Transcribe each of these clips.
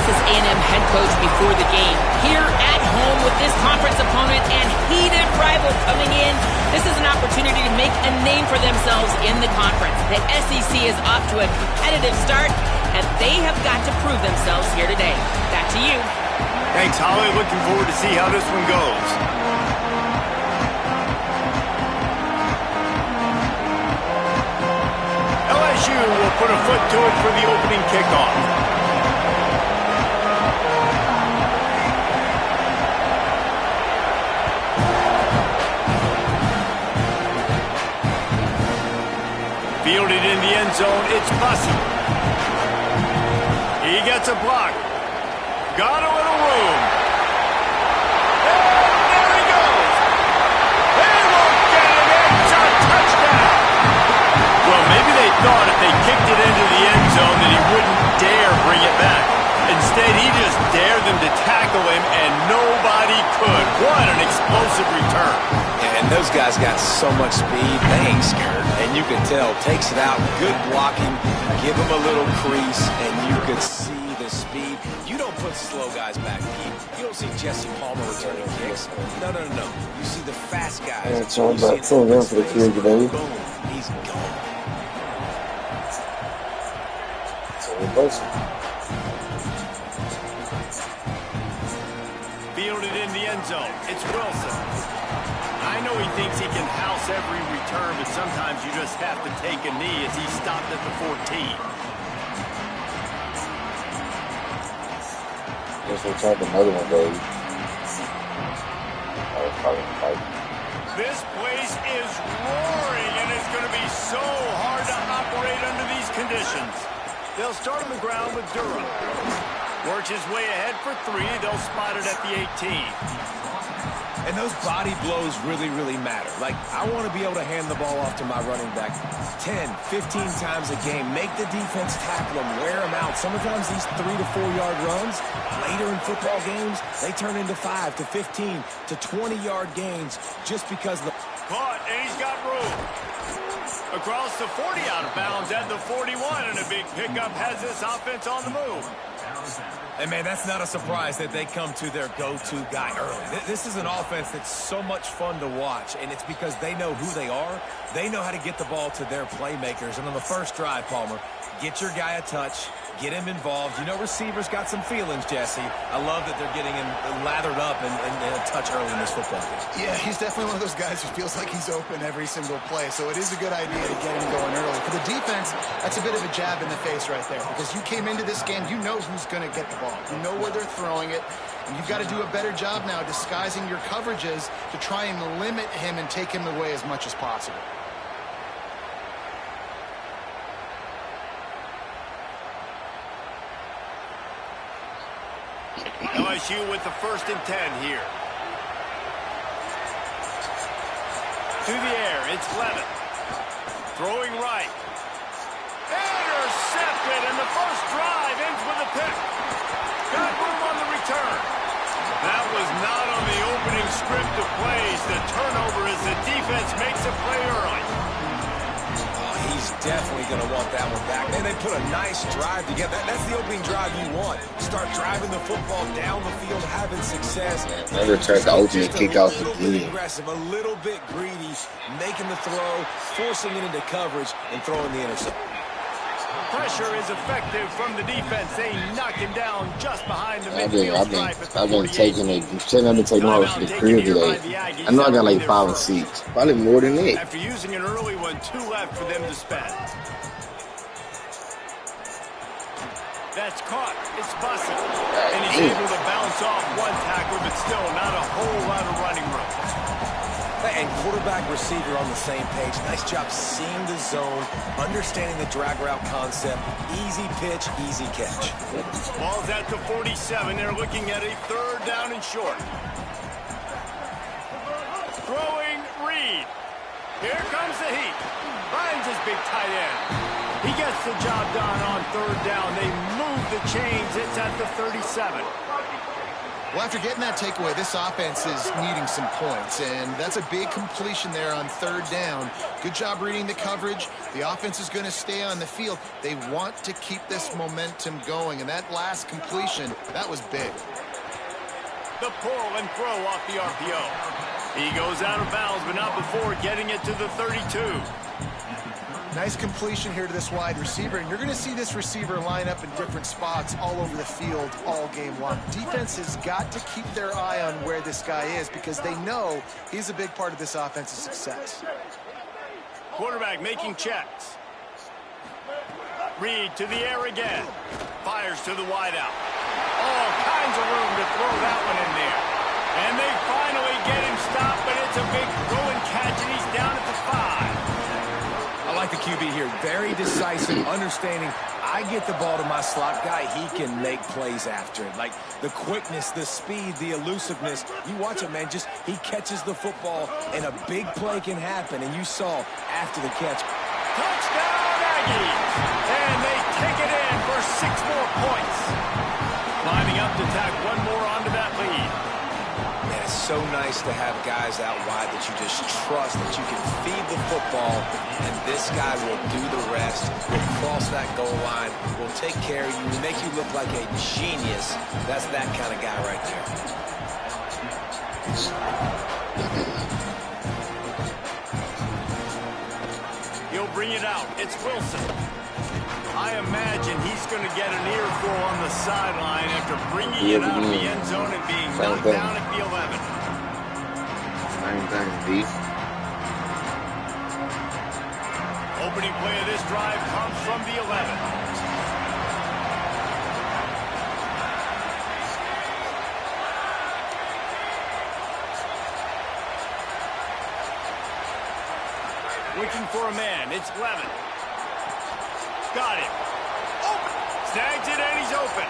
Texas A&M head coach before the game. Here at home with this conference opponent and heated rival coming in, this is an opportunity to make a name for themselves in the conference. The SEC is off to a competitive start, and they have got to prove themselves here today. Back to you. Thanks, Holly. Looking forward to see how this one goes. LSU will put a foot to it for the opening kickoff. Fielded in the end zone, it's Bussey. He gets a block. Got a little room. And there he goes. They won't get it. It's a touchdown. Well, maybe they thought if they kicked it into the end zone that he wouldn't dare bring it back. Instead, he just dared them to tackle him, and nobody could. What an explosive return. And those guys got so much speed, they ain't scared. And you can tell, takes it out, good blocking, give him a little crease, and you could see the speed. You don't put slow guys back, Pete. You don't see Jesse Palmer returning kicks. No. You see the fast guys. Yeah, it's all about for the kids today. Boom, he's gone. So we're close. Fielded in the end zone. It's Wilson. I know he thinks he can house every return, but sometimes you just have to take a knee as he stopped at the 14. Guess we'll try another one, baby. This place is roaring, and it's going to be so hard to operate under these conditions. They'll start on the ground with Durham. Works his way ahead for 3. They'll spot it at the 18. And those body blows really matter. Like, I want to be able to hand the ball off to my running back 10, 15 times a game. Make the defense tackle them, wear them out. Sometimes these 3 to 4 yard runs, later in football games, they turn into 5 to 15 to 20 yard gains just because the... Caught, and he's got room. Across the 40, out of bounds at the 41, and a big pickup has this offense on the move. And, man, that's not a surprise that they come to their go-to guy early. This is an offense that's so much fun to watch, and it's because they know who they are. They know how to get the ball to their playmakers. And on the first drive, Palmer, get your guy a touch, get him involved. You know receivers got some feelings, Jesse. I love that they're getting him lathered up and a touch early in this football game. Yeah, he's definitely one of those guys who feels like he's open every single play, so it is a good idea to get him going early. For the defense, that's a bit of a jab in the face right there, because you came into this game, you know who's going to get the ball. You know where they're throwing it, and you've got to do a better job now disguising your coverages to try and limit him and take him away as much as possible. LSU with the 1st and 10 here. To the air, it's Levin. Throwing right. Intercepted, and the first drive ends with a pick. Got room on the return. That was not on the opening script of plays. The turnover as the defense makes a play early. He's definitely going to want that one back. Man, they put a nice drive together. That's the opening drive you want. Start driving the football down the field, having success. Never tried the ultimate kick out the bit aggressive, a little bit greedy, making the throw, forcing it into coverage, and throwing the interception. Pressure is effective from the defense. They knock him down just behind the midfield stripe at the 48. I've been taking it. I've been taking over for the crib today. I know I got like 5 or 6. Probably more than that. After using an early one, 2 left for them to spend. That's caught. It's Bussey. And he's able to bounce off one tackle, but still not a whole lot of running room. And quarterback receiver on the same page. Nice job seeing the zone, understanding the drag route concept. Easy pitch, easy catch. Ball's at the 47. They're looking at a 3rd down and short. Throwing Reed. Here comes the heat. Finds his big tight end. He gets the job done on 3rd down. They move the chains. It's at the 37. Well, after getting that takeaway, this offense is needing some points, and that's a big completion there on 3rd down. Good job reading the coverage. The offense is going to stay on the field. They want to keep this momentum going, and that last completion, that was big. The pull and throw off the RPO. He goes out of bounds, but not before getting it to the 32. Nice completion here to this wide receiver, and you're going to see this receiver line up in different spots all over the field all game long. Defense has got to keep their eye on where this guy is because they know he's a big part of this offense's success. Quarterback making checks. Reed to the air again. Fires to the wideout. All kinds of room to throw that one in there. And they finally get him stopped, but it's a big throw and catch, and he's down at the 5. I like the QB here. Very decisive, understanding I get the ball to my slot guy, he can make plays after it. Like the quickness, the speed, the elusiveness. You watch it, man, just he catches the football and a big play can happen. And you saw after the catch. Touchdown, Aggies! And they take it in for 6 more points. Climbing up to tack one more onto that lead. Man, it's so nice to have guys out wide that you just trust that you can feed the football, and this guy will do the rest. Will cross that goal line, will take care of you, will make you look like a genius. That's that kind of guy right there. He'll bring it out. It's Wilson. I imagine he's going to get an earful on the sideline after bringing it out of the end zone and being knocked down at the 11. Same thing, D. Opening play of this drive comes from the 11. Looking for a man. It's Levin. Got him. Open. Snags it, and he's open.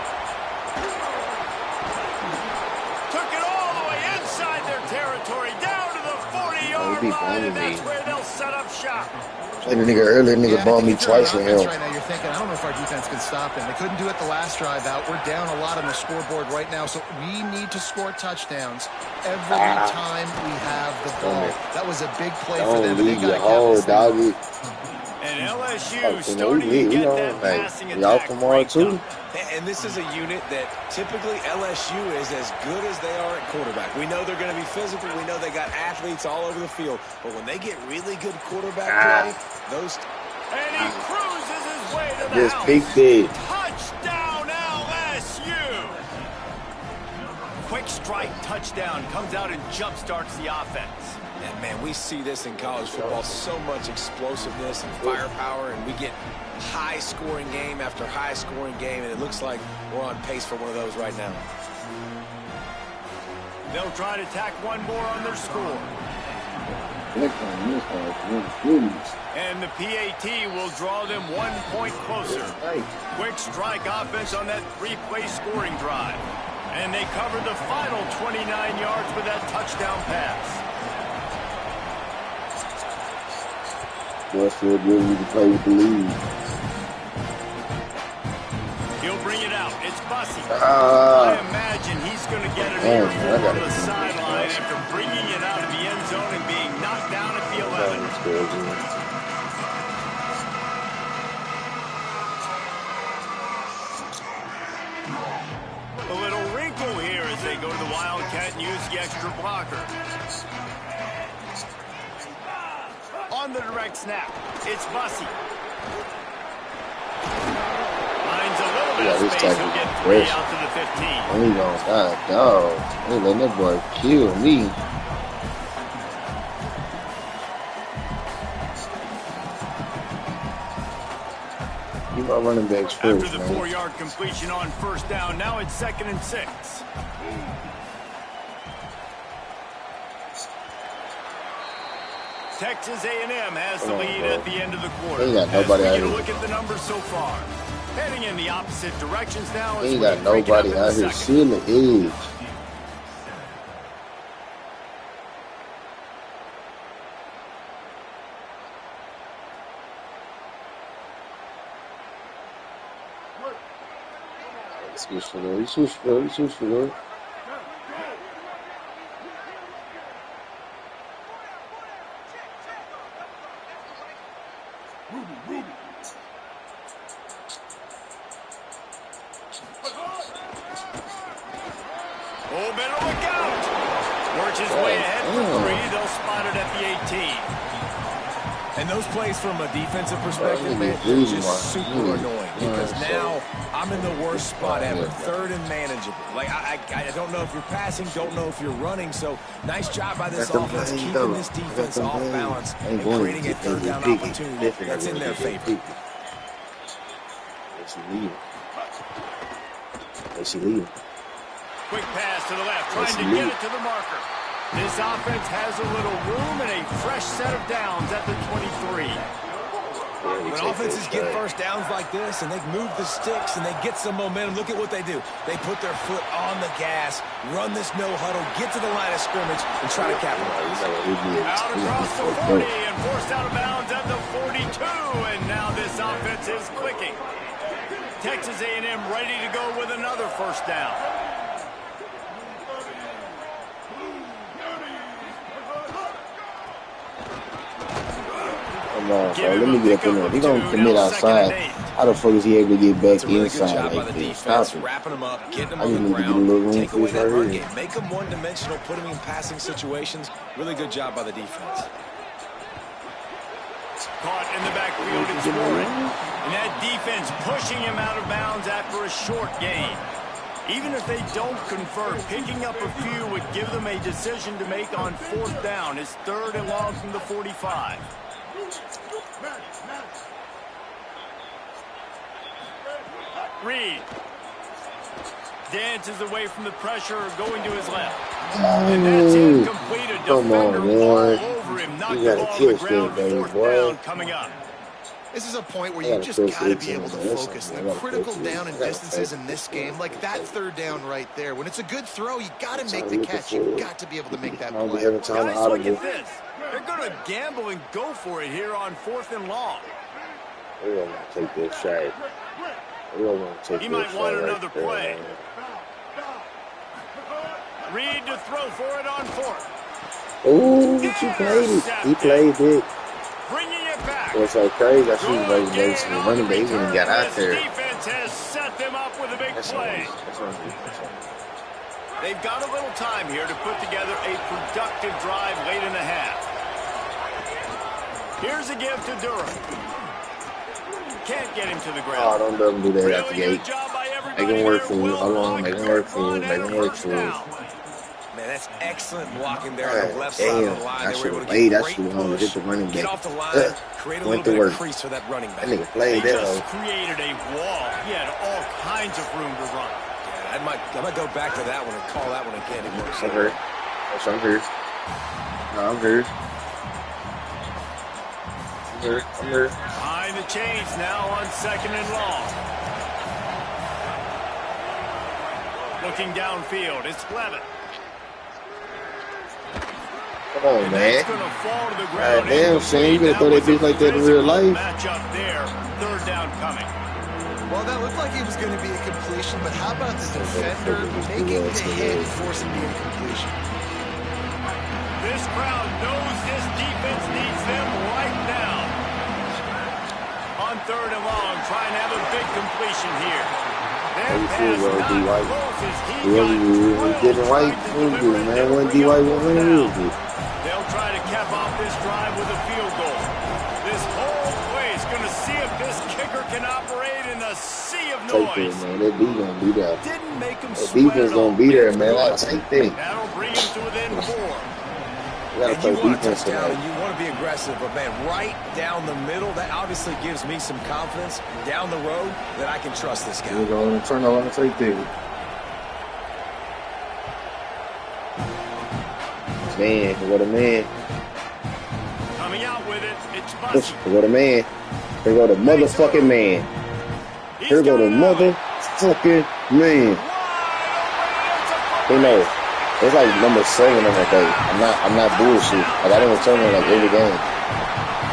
Took it all the way inside their territory, down to the 40-yard line, and that's where they'll set up shop. Played a nigga earlier, nigga balled me twice in hell. Right now, you're thinking, I don't know if our defense can stop him. They couldn't do it the last drive out. We're down a lot on the scoreboard right now, so we need to score touchdowns every time we have the ball. That was a big play for them. They got doggy. And LSU starting to get that passing attack. Y'all tomorrow too. And this is a unit that typically LSU is as good as they are at quarterback. We know they're going to be physical. We know they got athletes all over the field. But when they get really good quarterback play, those... And he cruises his way to the just house. peeked it. Touchdown LSU. Quick strike touchdown comes out and jump-starts the offense. And, man, we see this in college football, so much explosiveness and firepower, and we get high-scoring game after high-scoring game, and it looks like we're on pace for one of those right now. They'll try to tack one more on their score. And the PAT will draw them 1 point closer. Quick strike offense on that 3-play scoring drive. And they covered the final 29 yards with that touchdown pass. Boys feel good when you play with the lead. He'll bring it out. It's Bussy. I imagine he's going to get an earful on the sideline after bringing it out of the end zone and being knocked down at the 11. A little wrinkle here as they go to the Wildcat and use the extra blocker. On the direct snap, it's Bussy. Finds a little bit of space. He'll get 3 out to the 15. Oh, God, dog. Hey, let that boy kill me. Keep our running backs first, after the 4-yard completion on first down, now it's 2nd and 6. Texas A&M has the lead at the end of the quarter. Ain't got nobody out here. Look at the numbers so far. Heading in the opposite directions now. Ain't got nobody out here seeing the edge. Switch for it. Oh, better look out. Works his way ahead for 3. They'll spot it at the 18. And those plays from a defensive perspective, man, they're just super annoying because now I'm in the worst spot ever, 3rd and manageable. Like, I don't know if you're passing, don't know if you're running, so nice job by this offense keeping this defense off balance and creating a 3rd down opportunity that's in their favor. She leaving. Quick pass to the left, trying to get it to the marker. This offense has a little room and a fresh set of downs at the 23. When offenses get first downs like this and they move the sticks and they get some momentum, look at what they do. They put their foot on the gas, run this no huddle, get to the line of scrimmage, and try to capitalize. Out across the 40 and forced out of bounds at the 42. And now this offense is clicking. Texas A&M ready to go with another first down. Come on, bro. Let me get up in there. He gonna commit outside. How the fuck is he able to get back inside like this? Stop it. Wrapping him up, getting him I on just the need to get a ground, little room take for away this that right run here. game, make them one-dimensional, put them in passing situations. Really good job by the defense. Caught in the backfield and scoring. And that defense pushing him out of bounds after a short gain. Even if they don't convert, picking up a few would give them a decision to make on 4th down. It's 3rd and long from the 45. Reed dances away from the pressure, going to his left. And that's incomplete. A defender all over him. Knocked the ball on the ground. 4th down coming up. This is a point where you just got to be able to focus. The critical down and distances in this game, like that 3rd down right there. When it's a good throw, you got to make the catch. You've got to be able to make that play. Guys, look at this. They're going to gamble and go for it here on 4th and long. We don't want to take this shot. We don't want to take He this might want shot another right play. there. Reed to throw for it on 4th. Ooh, he played it. He played it. Bringing it back. It's so crazy. I see him like Mason running back. He even got out there. Defense has set them up with a big play. They've got a little time here to put together a productive drive late in the half. Here's a give to Durham. Can't get him to the ground. Oh, don't let him do that at the Really gate. good job by Make everybody him work here. for you. How long? Make him work for you. Make him work for you. Man, that's excellent blocking there on the left side of the line. I They were should able have to played. get I great should have hit the running get back. off the line, create a little Went to bit work. of crease for that running back. That nigga played He that. just created a wall. He had all kinds of room to run. Yeah, I might go back to that one and call that one again. It works. I'm here. Yes, I'm here. No, I'm here. I'm here. I'm here. Behind the chains now on 2nd and long. Looking downfield, it's Clement. Come on, And man. that's going to fall to the ground. Damn, Shane, you gonna throw that bitch like that in real life? Match up there. 3rd down coming. Well, that looked like it was going to be a completion, but how about the defender making the hit and forcing the incompletion? This crowd knows this defense needs them right now. On 3rd and long, trying to have a big completion here. How you feel, bro, That pass D. not White? close as he We got getting right. trying to Real deliver good, it man. there, One bring D. up White, 4th one real down. good. They'll try to cap off this drive with a field goal. This whole place going to see if this kicker can operate in the sea of Take noise. that, man. That D gonna be there. Didn't make him That sweat defense at all. gonna be there, man. I'll take that. That'll bring him to within 4. We gotta And you play want a defense touchdown tonight. and you want to be aggressive, but man, right down the middle, that obviously gives me some confidence down the road that I can trust this guy. We're going to turn around and take that. Man, what a man. Coming out with it, it's Bussy. What a man. Here go the motherfucking man. Here go the motherfucking man. You know, it's like number 7 on that day. I'm not bullshit. Like I didn't turn it like every game.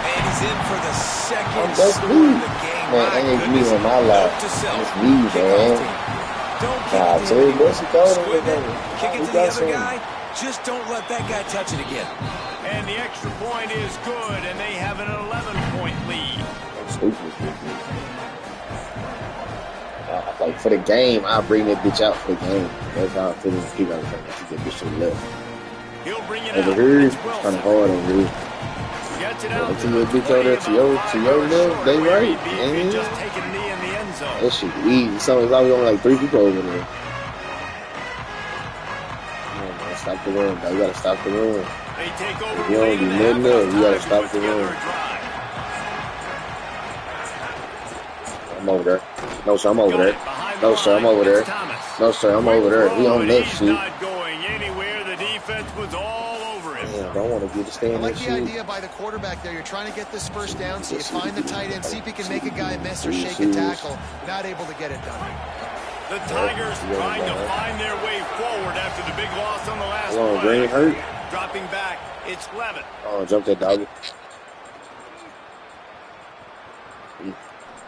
And he's in for the second That's score me. of the game. Man, My ain't me goodness. in my life. Note to self. It's me, Kick man. off team. Don't kick Nah, it to tell you the what, she told him, Squib it, man. kick it We to the got other some. guy. Just don't let that guy touch it again. And the extra point is good, and they have an 11-point lead. Like for the game, I bring that bitch out for the game. That's how I feel. People are trying to keep that bitch to the left. He'll bring it Over out. here, It's it's Wilson. kind of hard over here. Gets it out. Until that bitch over there to your left, they right. And just taking a knee in the end zone. That shit easy. So it's only like 3 people over there. Stop the run, dog. You gotta stop the run. They take over. If you don't do nothing else, you gotta stop the run. I'm over there. No, sir, I'm over there. No, sir, I'm over there. No, sir, I'm over there. He on that shit. Not going anywhere. The defense was all over him. Damn, don't want to get to stay I in like that the shit. idea by the quarterback there. You're trying to get this first down, so you find the tight end, see if he can make a guy miss or shake a tackle. Not able to get it done. The Tigers trying to find their way forward after the big loss on the last Hold on, play. Green hurt. Dropping back, it's Levin. Oh, jump that dog.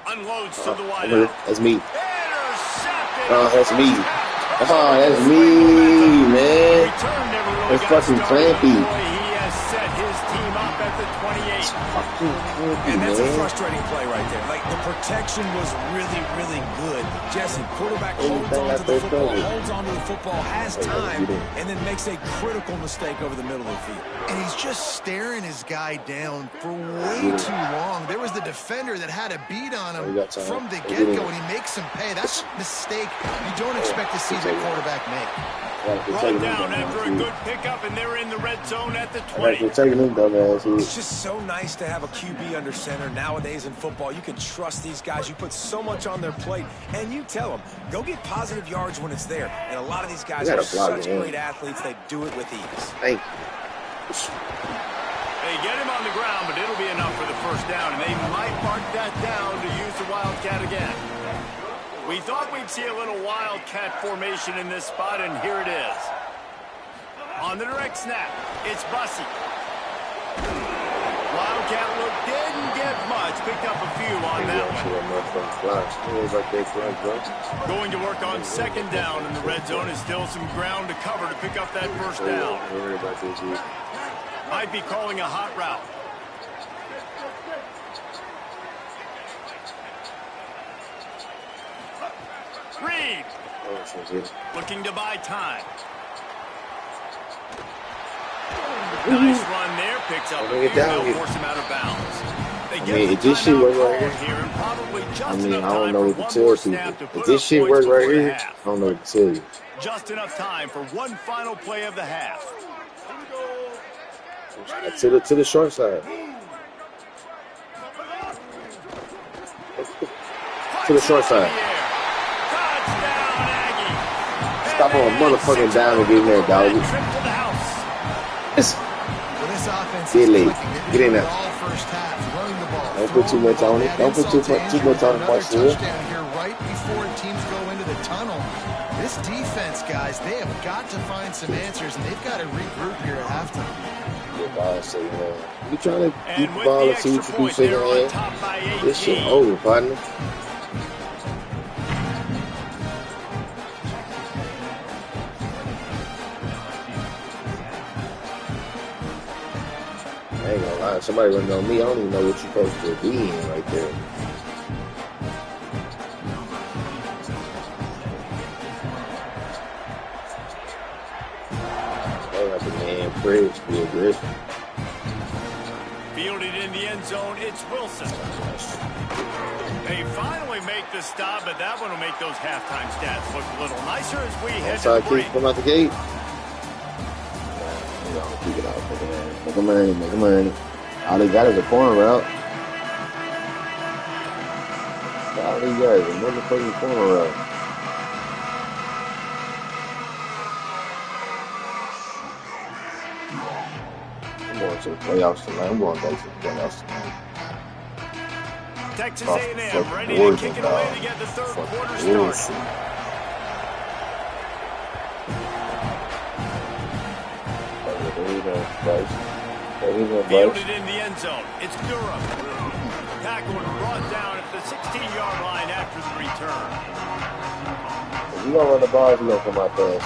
Unloads to the wideout. That's me. Intercepted. Oh, that's me. Oh, that's me, man. Return never really That's got fucking started. clampy. Boy, he has set his team up at the 28. And that's a Man. frustrating play right there. Like, the protection was really, really good. Jesse, quarterback holds on to the football, has time, and then makes a critical mistake over the middle of the field. And he's just staring his guy down for way too long. There was the defender that had a beat on him from the get-go, and he makes him pay. That's a mistake you don't expect to see the quarterback make. Brought down after a good pickup, and they're in the red zone at the I 20. like taking them dumbasses. It's just so nice to have a QB under center. Nowadays in football, you can trust these guys. You put so much on their plate, and you tell them, go get positive yards when it's there. And a lot of these guys are such great athletes, they do it with ease. Thank you. They get him on the ground, but it'll be enough for the first down, and they might mark that down to use the Wildcat again. We thought we'd see a little Wildcat formation in this spot, and here it is. On the direct snap, it's Bussey. Wildcat look didn't get much, picked up a few on that one. Going to work on second down in the red zone is still some ground to cover to pick up that first down. Might be calling a hot route. Reed looking to buy time. Nice run there, picks up a few, they'll force him out of bounds. They get if this shit work right here, and probably just I enough don't time know for what one to more tell snap people. to If put this up shit points work right before the here, half. I don't know what to tell you. Just enough time for one final play of the half. To the short side. To the short side. Touchdown, Aggie. Stop on a motherfucking down and get in there, dog. Trip to the house. Well, this offense Get is late. clicking. They've Get in been there. all first half, running the ball. Don't put too much on it. Don't put too much on it. Another touchdown here right before teams go into the tunnel. This defense, guys, they have got to find some answers, and they've got to regroup here at halftime. You trying to keep the ball and see what you do second half? This shit over, partner. I ain't gonna lie. Somebody running on me, I don't even know what you're supposed to be in right there. They got the man Fred to be aggressive. Fielded in the end zone, it's Wilson. They finally make the stop, but that one will make those halftime stats look a little nicer as we head to the break. Come out the gate. Keep it out, man. Make him earn it, make him earn it. All they got is a corner route. All they got is a motherfucking corner route. I'm going to the playoffs tonight. I'm going back to the playoffs tonight. Texas A&M ready to kick it away to get the third quarter started. Fielded in the end zone. It's Durham. Tackle and brought down at the 16-yard line after the return. If you don't run the ball, you're going to come out fast.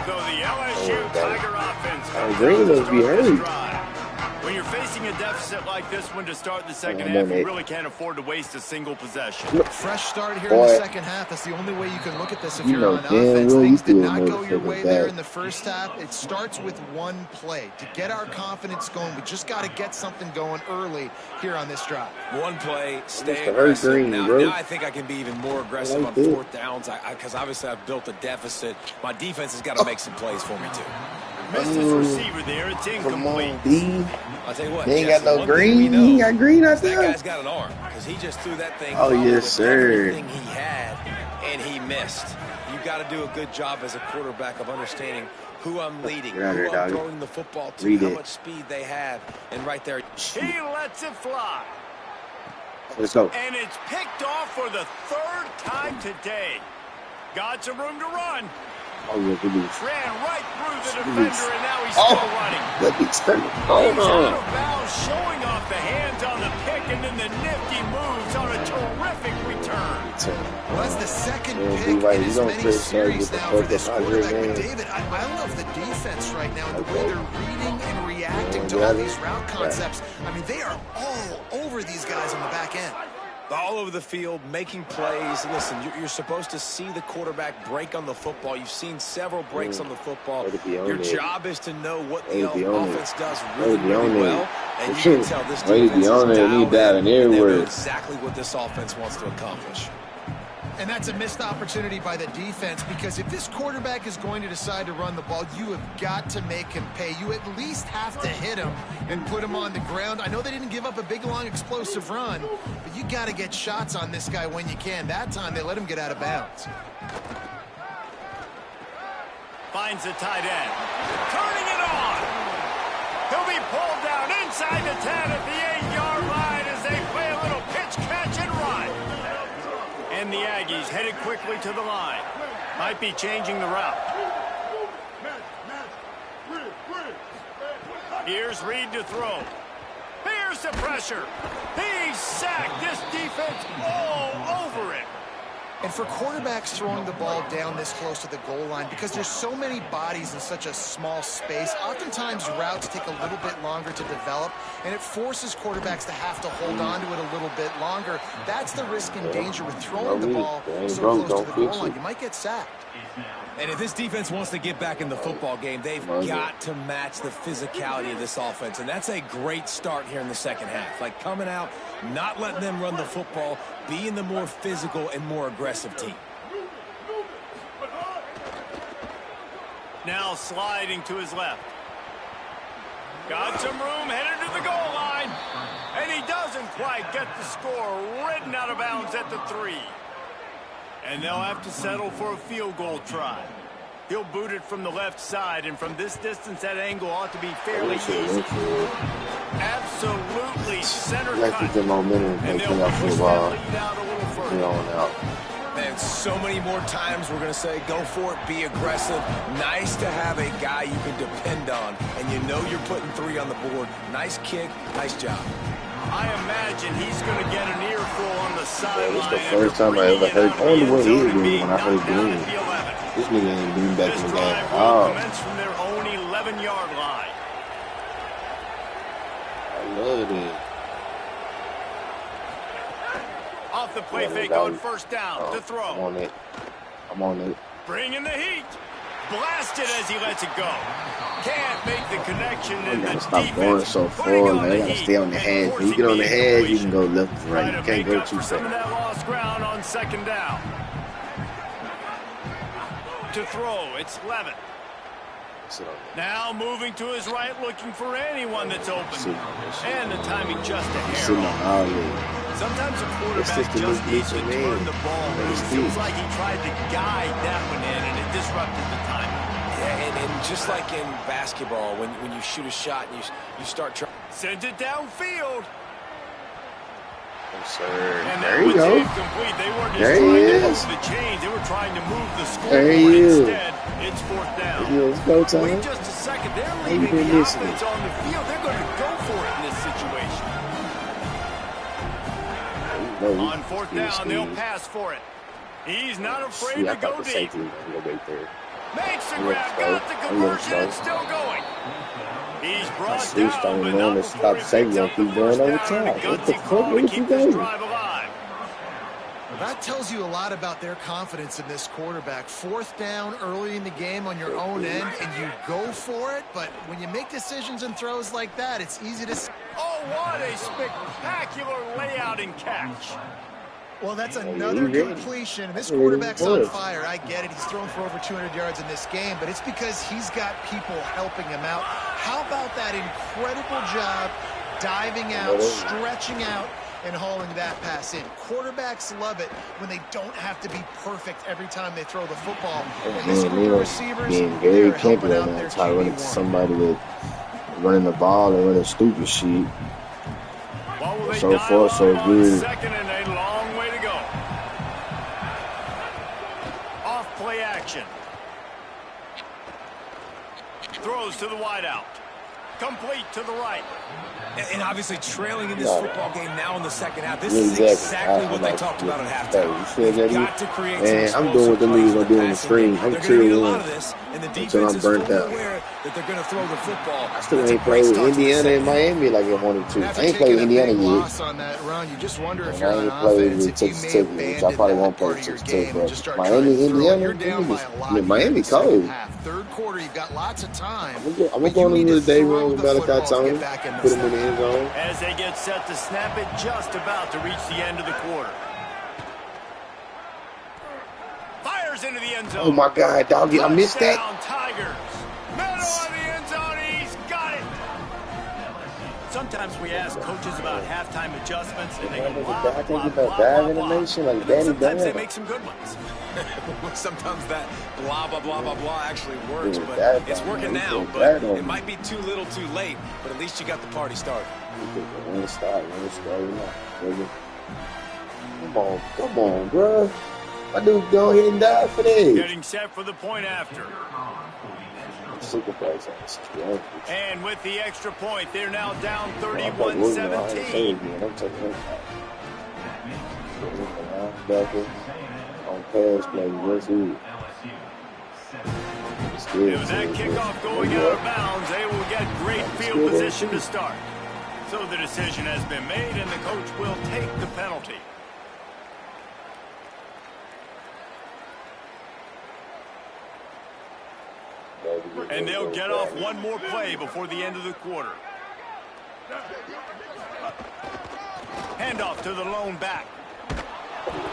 So the LSU Tiger offense comes Green must be hurt. When you're facing a deficit like this one to start the second half, you really can't afford to waste a single possession. Fresh start here in the second half. That's the only way you can look at this if you're on offense. Things did not go your way there in the first half. It starts with one play. To get our confidence going, we just got to get something going early here on this drive. One play, stay aggressive. Now I think I can be even more aggressive on fourth downs because obviously I've built a deficit. My defense has got to make some plays for me, too. Missed his receiver there. It's incomplete. I'll tell you what, they ain't got no green. He got green out there. That guy's got an arm because he just threw that thing. Oh, yes, sir. Everything he had, and he missed. You got to do a good job as a quarterback of understanding who I'm leading, who I'm throwing the football to, how much speed they have, and right there. He lets it fly. Let's go. And it's picked off for the third time today. Got some room to run. Oh, yeah, good news. Ran right through the defender, and now he's still running. Let me turn it. He's out of bounds, showing off the hands on the pick, and then the nifty moves on a terrific return. Well, that's the second pick in as many series now for this quarterback. But David, I love the defense right now and the way they're reading and reacting to all these route concepts. I mean, they are all over these guys on the back end. All over the field, making plays. Listen, you're supposed to see the quarterback break on the football. You've seen several breaks on the football. Your job is to know what the offense does really, really well. And you can tell this defense is dialed in. They know exactly what this offense wants to accomplish. And that's a missed opportunity by the defense, because if this quarterback is going to decide to run the ball, you have got to make him pay. You at least have to hit him and put him on the ground. I know they didn't give up a big, long, explosive run, but you got to get shots on this guy when you can. That time, they let him get out of bounds. Finds the tight end. Turning it on. He'll be pulled down inside the 10 at the 8-yard line as they play a little pitch, catch, and run. And the Aggies headed quickly to the line. Might be changing the route. Here's Reed to throw. Here's the pressure. He's sacked. This defense all over it. And for quarterbacks throwing the ball down this close to the goal line, because there's so many bodies in such a small space, oftentimes routes take a little bit longer to develop, and it forces quarterbacks to have to hold on to it a little bit longer. That's the risk and danger with throwing the ball so close to the goal line. You might get sacked. And if this defense wants to get back in the football game, they've got to match the physicality of this offense. And that's a great start here in the second half. Like coming out, not letting them run the football, being the more physical and more aggressive team. Now sliding to his left. Got some room, headed to the goal line. And he doesn't quite get the score. Ridden out of bounds at the 3. And they'll have to settle for a field goal try. He'll boot it from the left side, and from this distance, that angle ought to be fairly easy. Absolutely center cut. That's the momentum. And they'll push that lead out a little further. And so many more times we're going to say, go for it, be aggressive. Nice to have a guy you can depend on, and you know you're putting 3 on the board. Nice kick, nice job. I imagine he's going to get an earful on the sideline. It's the first time I ever heard. I wonder what he is doing when I heard Green. This nigga ain't been back in the game. Oh. From their own 11-yard line. I love it. Off the play fake on first down to throw. I'm on it. Bringing the heat. Blasted as he lets it go. Can't make the connection, and the stop going so far, man. You gotta stay on the head. When you get on the head, you can go left to right. You can't go too fast. Some of that lost ground on second down. To throw, it's Levin. Now moving to his right, looking for anyone that's open. And the timing just a hair off. Sometimes a quarterback just needs to turn the ball. It feels like he tried to guide that one in, and it disrupted the timing. Yeah, and just like in basketball, when you shoot a shot and you start trying. Sends it downfield. Yes, sir. And there you go. They weren't just trying to move the chains, they were trying to move the scoreboard. Instead, it's fourth down. Let's go, Tom. Wait just a second. They're leaving the offense on the field. They're going to go for it in this situation. On fourth down, they'll pass for it. He's not afraid to go deep. Makes the grab, got the conversion, it's still going. He's brought Switch down, but on not and before stop he saying picks up the keep first going over down and a time. What the gutsy fuck? call to What you keep this doing? drive alive. That tells you a lot about their confidence in this quarterback. 4th down early in the game on your own end, and you go for it. But when you make decisions and throws like that, it's easy to... Oh, what a spectacular layout and catch. Well, that's another completion. This quarterback's on fire. I get it. He's thrown for over 200 yards in this game, but it's because he's got people helping him out. How about that incredible job diving out, stretching out, and hauling that pass in? Quarterbacks love it when they don't have to be perfect every time they throw the football. And this group of receivers, very they're helping campy out right their now. Try running to QB1. somebody with running the ball and running stupid shit. So far, so good. Second and a long way to go. Off play action. Throws to the wideout. Complete to the right. And obviously trailing in this football game now in the second half. This is exactly what they talked about at halftime. They've got to create some explosive I'm doing what the niggas gonna do in the stream. I'm cheering on this, and the defense is fully aware that they're going to throw the football. I still ain't played with Indiana and Miami like I wanted to. I ain't played with Indiana yet. On that run, you just wonder if I ain't played with Texas Tech, which I probably won't play with Texas Tech. But Miami, Indiana, Miami cold. Third quarter, you've got lots of time. I'm gonna go into the day room with Malachi Tony, put him in the end zone. As they get set to snap it, just about to reach the end of the quarter. Fires into the end zone. Oh my God, doggy, I missed that. Tigers. Middle of the end zone, he's got it. Sometimes we ask coaches about halftime adjustments, and they go blah, blah, blah, animation, like sometimes they make some good ones. Sometimes that blah, blah, blah, blah, blah actually works, but it's working now. But it might be too little too late, but at least you got the party started. Come on, bro. My dude go ahead and die for this. Getting set for the point after. And with the extra point, they're now down 31-17. On pass play, what's it? With that kickoff going out of bounds, they will get great field position to start. So the decision has been made, and the coach will take the penalty. And they'll get off one more play before the end of the quarter. Handoff to the lone back.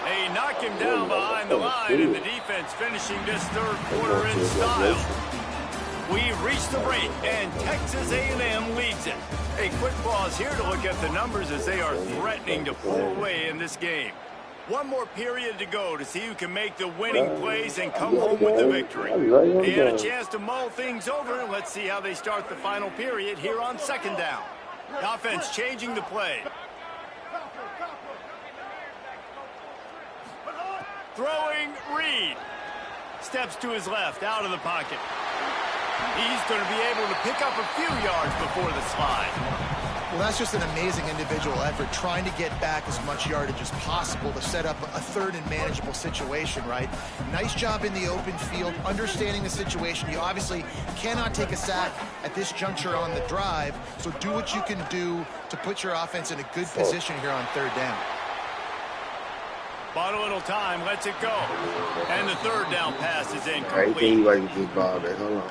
They knock him down behind the line, and the defense finishing this third quarter in style. We've reached the break, and Texas A&M leads it. A quick pause here to look at the numbers as they are threatening to pull away in this game. One more period to go to see who can make the winning plays and come home with the victory. They had a chance to mull things over. Let's see how they start the final period here on second down. The offense changing the play. Throwing Reed. Steps to his left, out of the pocket. He's going to be able to pick up a few yards before the slide. Well, that's just an amazing individual effort, trying to get back as much yardage as possible to set up a third and manageable situation, right? Nice job in the open field, understanding the situation. You obviously cannot take a sack at this juncture on the drive, so do what you can do to put your offense in a good position here on third down. Bought a little time, lets it go. And the third down pass is incomplete. I think you like to get ball there. Hold on.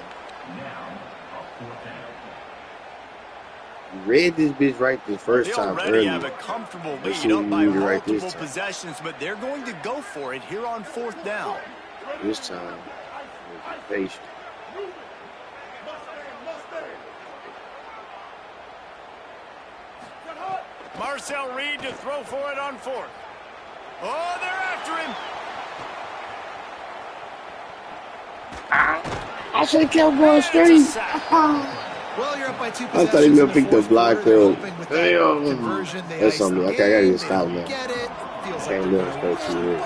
You read this bitch right the first time earlier. They already have a comfortable lead up by multiple possessions, but they're going to go for it here on fourth down. This time, be patient. Marcel Reed to throw for it on fourth. Oh, they're after him. I should have kept going straight. Well, you're up by 2 I thought he was going to pick the block there. That's something. Okay, I got to get stopped now. Can't do it.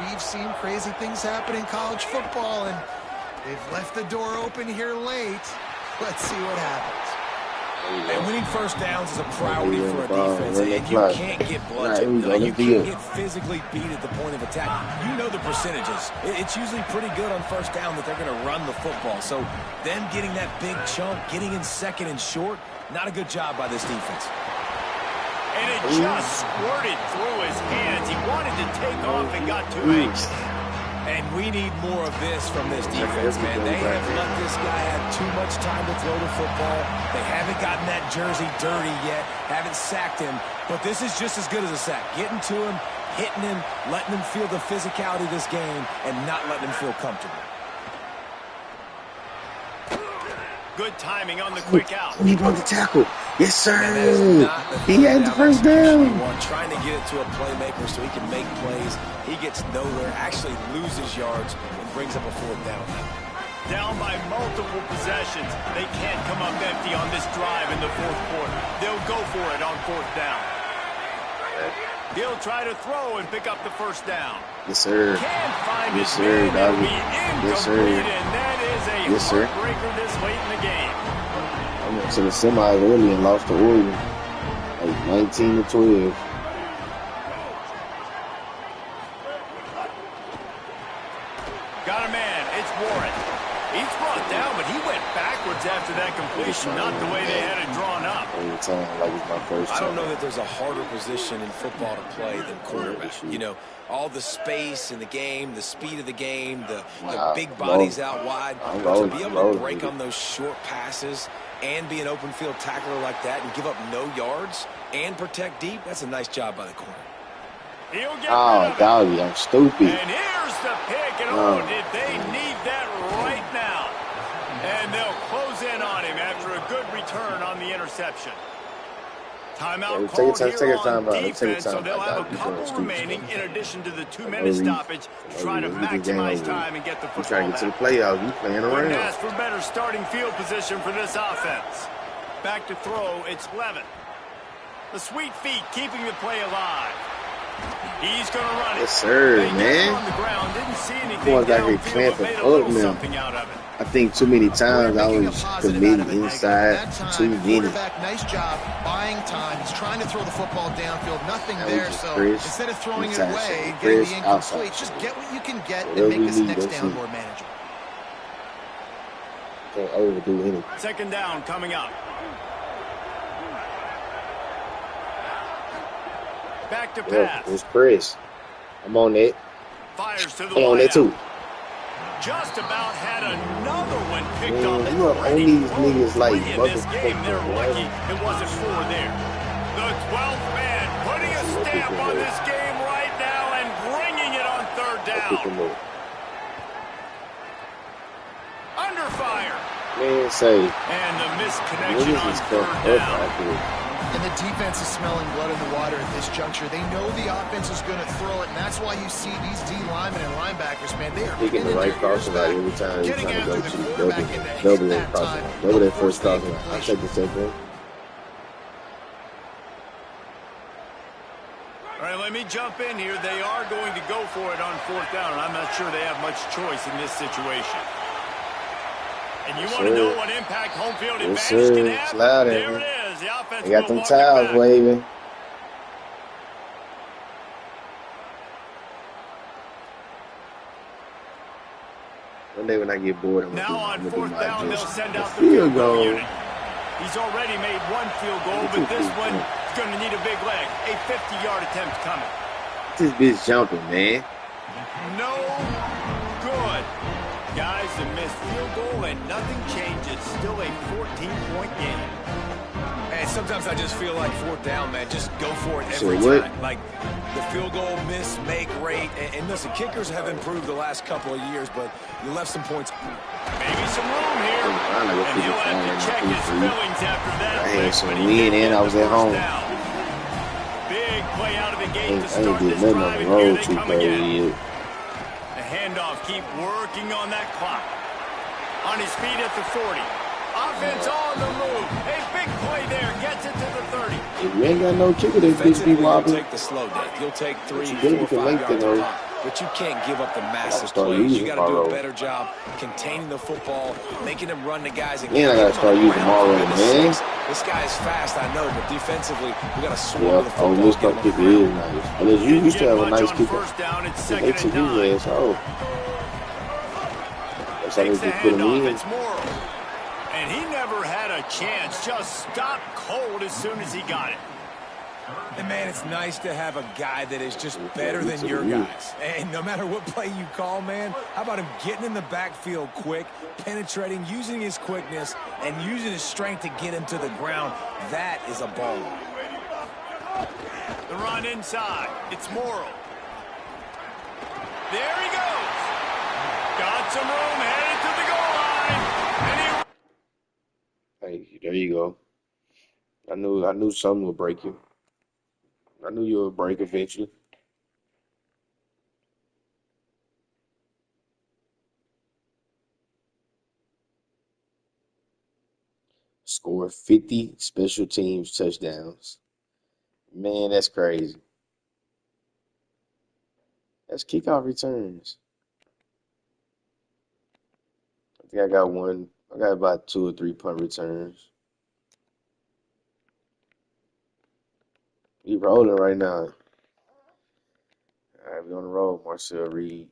We've seen crazy things happen in college football, and they've left the door open here late. Let's see what happens. And winning first downs is a priority for a defense, and you can't get bludgeoned. You can't get physically beat at the point of attack. You know the percentages. It's usually pretty good on first down that they're going to run the football. So them getting that big chunk, getting in second and short, not a good job by this defense. And it just squirted through his hands. He wanted to take off and got too anxious. And we need more of this from this defense, man. They have let this guy have too much time to throw the football. They haven't gotten that jersey dirty yet, haven't sacked him. But this is just as good as a sack. Getting to him, hitting him, letting him feel the physicality of this game, and not letting him feel comfortable. Good timing on the quick out. He broke the tackle. Yes, sir. He had the first down. Trying to get it to a playmaker so he can make plays. He gets nowhere, actually loses yards, and brings up a fourth down. Down by multiple possessions. They can't come up empty on this drive in the fourth quarter. They'll go for it on fourth down. He'll try to throw and pick up the first down. Yes, sir. Can't find Yes, his sir, man. doggy. It'll be Yes, sir. incomplete, and that is a Yes, sir. heartbreaker this late in the game. I went to the semis early and lost to Oregon, like 19-12. Got a man. It's Warren. He's brought down, but he went backwards after that completion, not the way they had it drawn up. Every time, like it's my first time. I don't know that there's a harder position in football to play than quarterback. You know, all the space in the game, the speed of the game, the big bodies out wide. But to be able to break on those short passes and be an open field tackler like that and give up no yards and protect deep, that's a nice job by the corner. Oh, doggy, I'm stupid. And here's the pick, and did they need that right now? And they'll close in on him after a good return on the interception. Timeout called here on defense, so they'll have a couple remaining in addition to the 2-minute stoppage to try to maximize time and get the football trying to get to the back. playoffs. You playing around. Ask for better starting field position for this offense. Back to throw, it's Levin. The sweet feet keeping the play alive. He's going to run it. Yes, sir, man. On the ground, didn't see anything Boys out here downfield, but clamping made a up little now. something out of it. I think too many times I was committing inside too many. Nice job buying time. He's trying to throw the football downfield. Nothing That there. was So Chris, instead of throwing it inside, away, Chris, getting the incomplete, outside. just get what you can get Whatever and make this we need, next that's down it. more manageable. Can't overdo anything. Second down coming up. Back to Yeah, pass. it's Chris. I'm on that. Fires to the I'm on that too. Just about had another one picked Man, up. you know, all these niggas like in this game, they're motherfucking lucky it wasn't 4 there. The 12th man putting a stamp on this game right now and bringing it on third down. Under fire. Man, say, And the misconnection niggas on is third fucked up down. out here. And the defense is smelling blood in the water at this juncture. They know the offense is going to throw it, and that's why you see these D linemen and linebackers, man, they are Picking the right crossing out every time he's trying to go to double that crossing. Double that first crossing. I'll take the second. All right, let me jump in here. They are going to go for it on fourth down, and I'm not sure they have much choice in this situation. And you want to know what impact home field advantage can have? Slide There it. it is. The offense They got will them walk it towels back. waving. One day when I get bored, I'm Now on gonna do fourth my down, they'll just send out the field goal. unit. He's already made one field goal, but this one is going to need a big leg. A 50-yard attempt coming. This bitch jumping, man. No good. Guys, a missed field goal and nothing changes. Still a 14-point game. And sometimes I just feel like fourth down, man. Just go for it every So what? time. Like the field goal miss, make rate. And listen, kickers have improved the last couple of years, but you left some points. Maybe some room here. And he'll have to check his feelings after that. I had some but he win did and I get was the at first home. down. Big play out of the I gate to ain't start did this nothing on drive, the and here road they too come again. crazy. The handoff, keep working on that clock. On his feet at the 40. Offense on the move. A big play there. Gets it to the 30. If you ain't got no kicker, this bitch be Defensively, you'll wobbling. take the slow day. You'll take 3, But you 4, gotta get the 5 length yards in on there. top. but you can't give up the massive plays. You got to do a better job containing the football, making them run the guys. And I got to start using Morrow, man. This guy is fast, I know, but defensively, we got to swarm the football. This kicker is nice. Unless you used to have a nice kicker. They took his ass out. That's how they just put him in. And he never had a chance. Just stopped cold as soon as he got it. And, man, it's nice to have a guy that is just better than your guys. And no matter what play you call, man, how about him getting in the backfield quick, penetrating, using his quickness, and using his strength to get him to the ground. That is a ball. The run inside. It's Morrow. There he goes. Got some room, headed to the goal line. And Hey, there you go. I knew something would break you. I knew you would break eventually. Score 50 special teams touchdowns. Man, that's crazy. That's kickoff returns. I think I got one. I got about 2 or 3 punt returns. We rolling right now. All right, we on the road, Marcel Reed.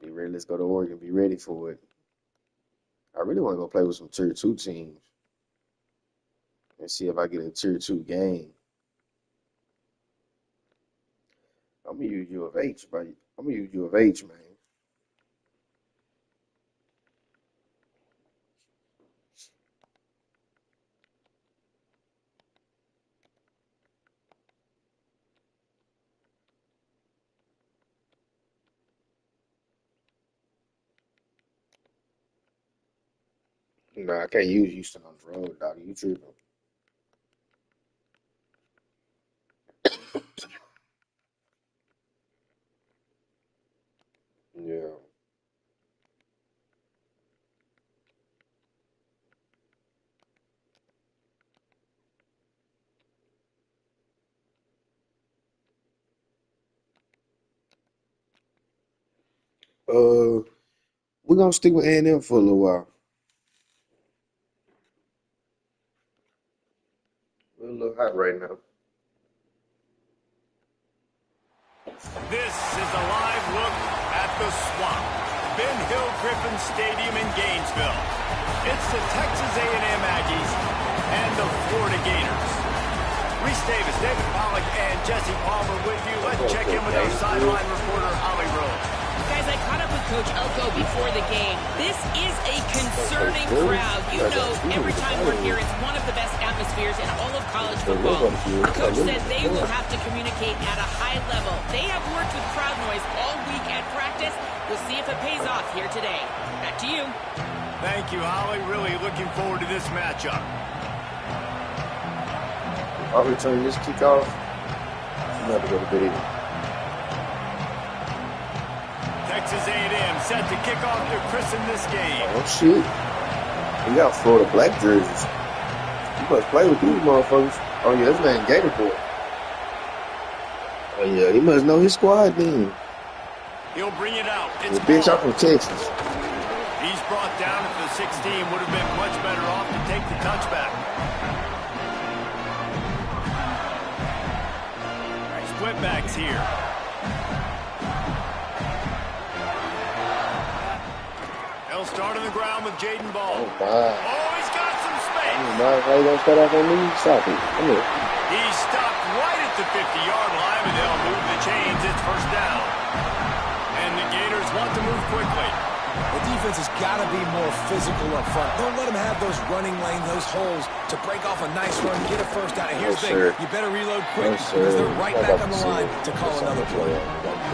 Be ready. Let's go to Oregon. Be ready for it. I really want to go play with some Tier 2 teams and see if I get a Tier 2 game. I'm going to use U of H, buddy. I'm going to use U of H, man. Nah, I can't use Houston on the road, dog. You tripping. Yeah. We're going to stick with A&M for a little while. We're a little hot right now. this is a live look at the Swamp, Ben Hill Griffin Stadium in Gainesville. It's the Texas A&M Aggies and the Florida Gators. Reese Davis, David Pollack, and Jesse Palmer with you. Let's check in with our sideline reporter, Holly Rose. Guys, I caught up with Coach Elko before the game. This is a concerning crowd. You know, every time we're here, it's one of the best atmospheres in all of college football. The coach said they will have to communicate at a high level. They have worked with crowd noise all week at practice. We'll see if it pays off here today. Back to you. Thank you, Holly. Really looking forward to this matchup. I'll return this kickoff. I'm going to go to bed. Texas A&M set to kick off to christen this game. Oh, shit. We got Florida black jerseys. You must play with these motherfuckers. Oh, yeah, this man Gator boy. Oh, yeah, he must know his squad then. He'll bring it out. It's the bitch out from Texas. He's brought down at the 16. Would have been much better off to take the touchback. All right, split backs here. He'll start on the ground with Jaden Ball. Oh, my. Oh, he's got some space. Oh, my. Why you going to start off on me? Stop it. Come here. He's stopped right at the 50-yard line, and they'll move the chains. It's first down. And the Gators want to move quickly. The defense has got to be more physical up front. Don't let them have those running lanes, those holes to break off a nice run, get a first down. And here's the thing, you better reload quick because they're right back on the line to call another play.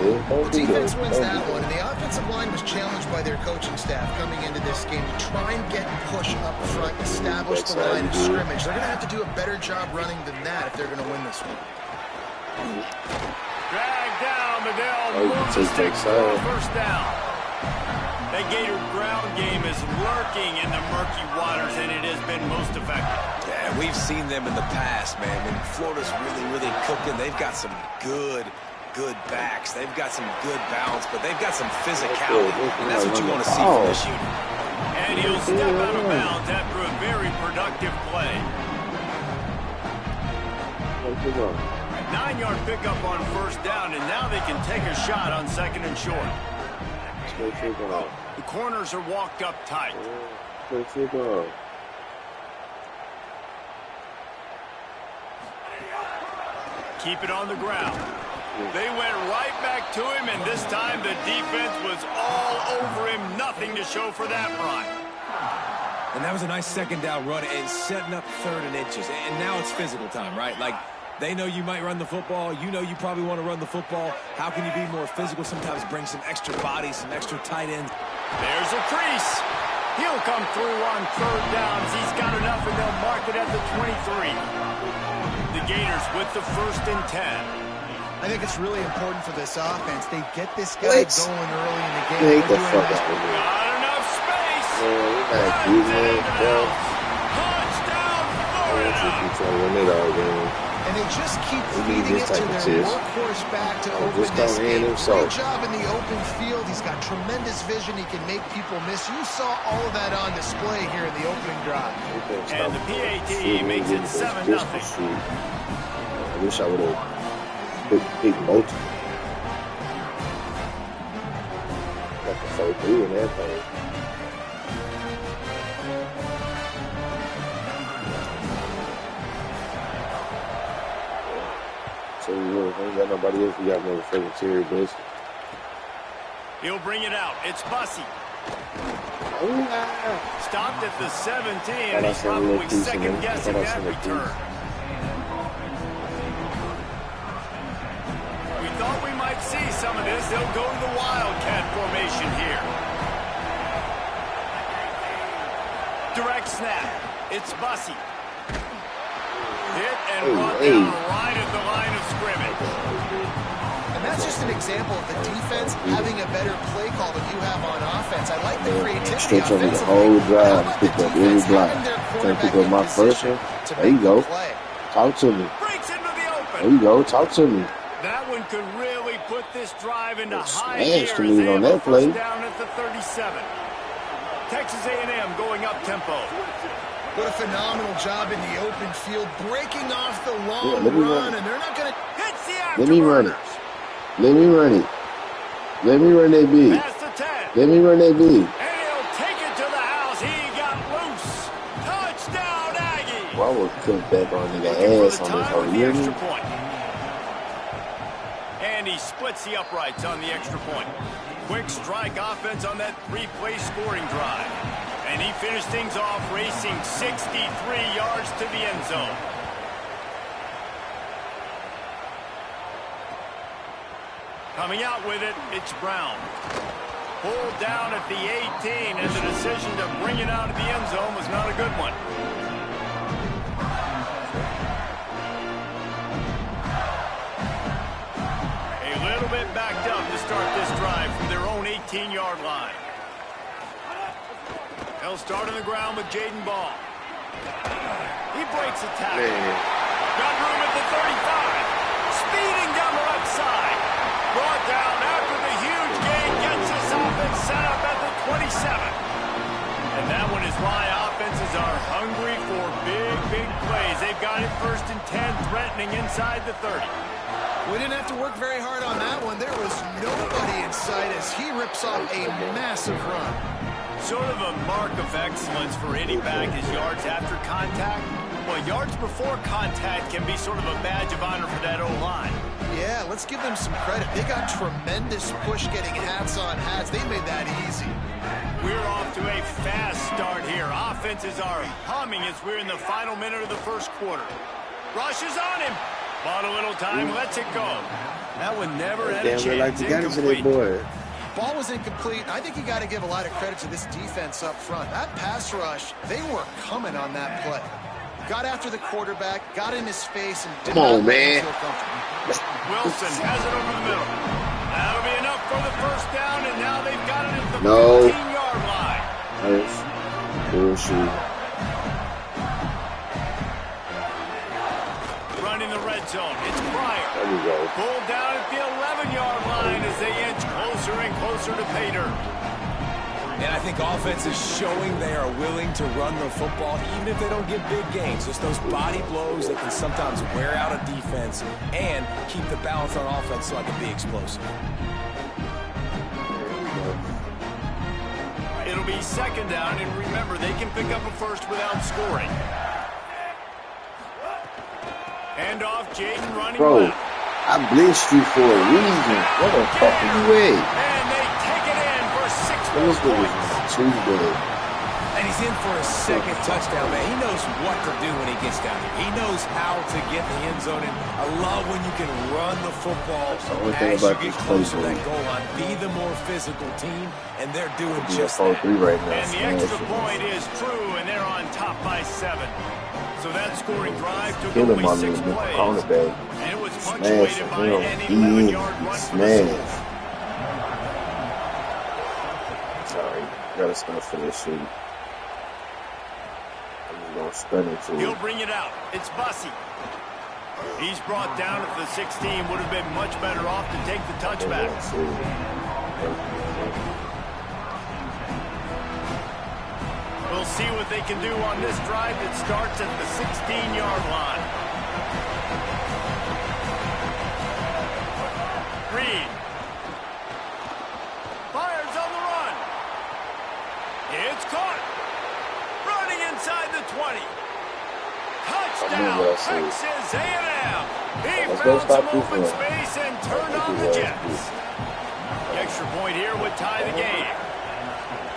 The defense wins that one, and the offensive line was challenged by their coaching staff coming into this game to try and get push up front, establish the line of scrimmage. They're going to have to do a better job running than that if they're going to win this one. Drag down, but they'll move the sticks for a first down. That Gator ground game is lurking in the murky waters, and it has been most effective. Yeah, we've seen them in the past, man. When Florida's really, really cooking, they've got some good good backs. They've got some good balance, but they've got some physicality. And that's what you want to see from this unit. And he'll step out of bounds after a very productive play. 9-yard pickup on first down, and now they can take a shot on second and short. The corners are walked up tight. Keep it on the ground. They went right back to him, and this time the defense was all over him. Nothing to show for that run. And that was a nice second down run and setting up 3rd and inches. And now it's physical time, right? Like, they know you might run the football. You know you probably want to run the football. How can you be more physical? Sometimes bring some extra bodies, some extra tight ends. There's a crease. He'll come through on 3rd downs. He's got enough, and they'll mark it at the 23. The Gators with the 1st and 10. I think it's really important for this offense. They get this guy going early in the game. Get the fuck out of here. Not enough space. Touchdown, Florida. And they just keep feeding it to their workhorse back to open this game. Great job in the open field. He's got tremendous vision. He can make people miss. You saw all of that on display here in the opening drive. And the PAT makes it 7-0. I wish I would have picked both. Got the 4-3 in that thing. So ain't got nobody else. We got motherfucking Terry Bussy. He'll bring it out. It's Bussy. Oh, stopped at the 17, and he's probably second-guessing that return. We thought we might see some of this. They'll go to the Wildcat formation here. Direct snap. It's Bussy. Hit and brought down right at the line of scrimmage. And that's just an example of the defense having a better play call than you have on offense. I like the creativity. Stretch over the whole drive, pick up every block. Trying to pick up my first one. There you go. Talk to me. Breaks into the open. There you go. Talk to me. That one could really put this drive into high Smash to gear. me on that play. Down at the 37. Texas A&M going up tempo. What a phenomenal job in the open field, breaking off the long run, and they're not going to hit the afterburners. Let me run it. Let me run it. Let me run that big. Past the 10. Let me run that big. And he'll take it to the house. He got loose. Touchdown, Aggies. Well, I would cut back on nigga ass on this whole extra point. And he splits the uprights on the extra point. Quick strike offense on that 3-play scoring drive. And he finished things off racing 63 yards to the end zone. Coming out with it, it's Brown. Pulled down at the 18, and the decision to bring it out of the end zone was not a good one. A little bit backed up to start this drive from their own 18-yard line. They'll start on the ground with Jaden Ball. He breaks a tackle. Got room at the 35. Speeding down the left side. Brought down after the huge gain. Gets this offense set up at the 27. And that one is why offenses are hungry for big, big plays. They've got it 1st and 10, threatening inside the 30. We didn't have to work very hard on that one. There was nobody in sight as he rips off a massive run. Sort of a mark of excellence for any back is yards after contact. Well, yards before contact can be sort of a badge of honor for that O-line. Yeah, let's give them some credit. They got tremendous push getting hats on hats. They made that easy. We're off to a fast start here. Offenses are humming as we're in the final minute of the first quarter. Rush is on him. Bought a little time, lets it go. That one never had a chance. Incomplete. Ball was incomplete. I think you got to give a lot of credit to this defense up front. That pass rush, they were coming on that play. Got after the quarterback, got in his face, and did not let him feel comfortable. Wilson has it over the middle. That'll be enough for the first down, and now they've got it at the 15-yard line. Nice. Bullshit. Running the red zone. It's Pryor. There we go. Pulled down at the 11-yard line as they inch closer and closer to pay dirt. And I think offense is showing they are willing to run the football, even if they don't get big gains. Just those body blows that can sometimes wear out a defense and keep the balance on offense so I can be explosive. It'll be second down, and remember, they can pick up a first without scoring. Hand off, Jaden running Bro, left. I blitzed you for a reason. What the fuck are you at? And they take it in for 6 more This points. was Tuesday. And he's in for a second touchdown, man. He knows what to do when he gets down here. He knows how to get in the end zone. And I love when you can run the football the only thing as you about get this closer to play, that goal line. Be the more physical team, and they're doing He's just at that. 4-3 right now. And the extra point is true, and they're on top by 7. So that scoring drive took Kill him only on 6 the plays. cornerback. And it was Smash punctuated by him. an 11-yard run for the Smash. score. Sorry, gotta start for this shit. I'm just gonna stun it to He'll you. bring it out. It's Bussey. He's brought down at the 16. Would have been much better off to take the touchback. We'll see what they can do on this drive that starts at the 16-yard line. Reed. Fires on the run. It's caught. Running inside the 20. Touchdown, Texas A&M. He found some open space and turned on the Jets. The extra point here would tie the game.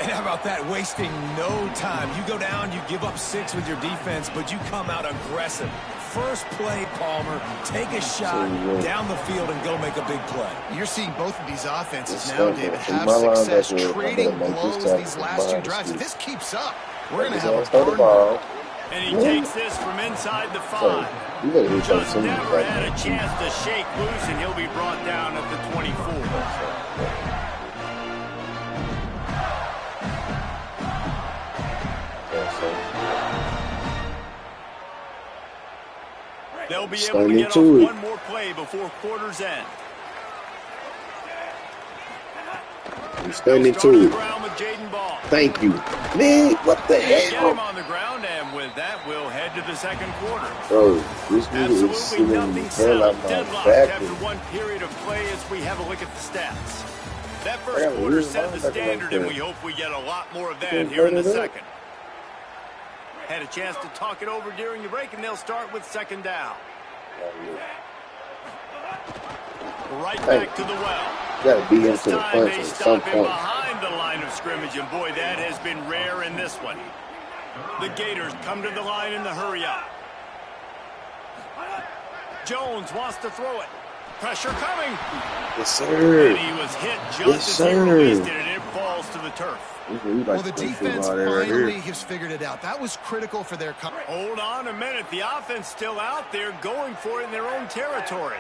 And how about that, wasting no time? You go down, you give up 6 with your defense, but you come out aggressive. First play, Palmer, take a shot down the field and go make a big play. You're seeing both of these offenses now, David, have success trading blows these last 2 drives. If this keeps up, we're going to have a burn. And he takes this from inside the 5. Just never had a chance to shake loose, and he'll be brought down at the 24. They'll be able to get off one more play before quarter's end. He's standing to it. Thank you. Man, what the Get hell? him on the ground, and with that, we'll head to the second quarter. Bro, this nigga is Absolutely sitting nothing the hell out settled. my Deadlocked back. after one period of play as we have a look at the stats. That first quarter set the standard, and we hope we get a lot more of that here in the second. Had a chance to talk it over during the break, and they'll start with second down. Right back to the well. You gotta beat him to the This time punch they at some stop him point. behind the line of scrimmage, and boy, that has been rare in this one. The Gators come to the line in the hurry-up. Jones wants to throw it. Pressure coming. Yes, sir. And he was hit just as he released it, and it falls to the turf. Well, the defense finally has figured it out. That was critical for their comeback. Hold on a minute. The offense still out there going for it in their own territory.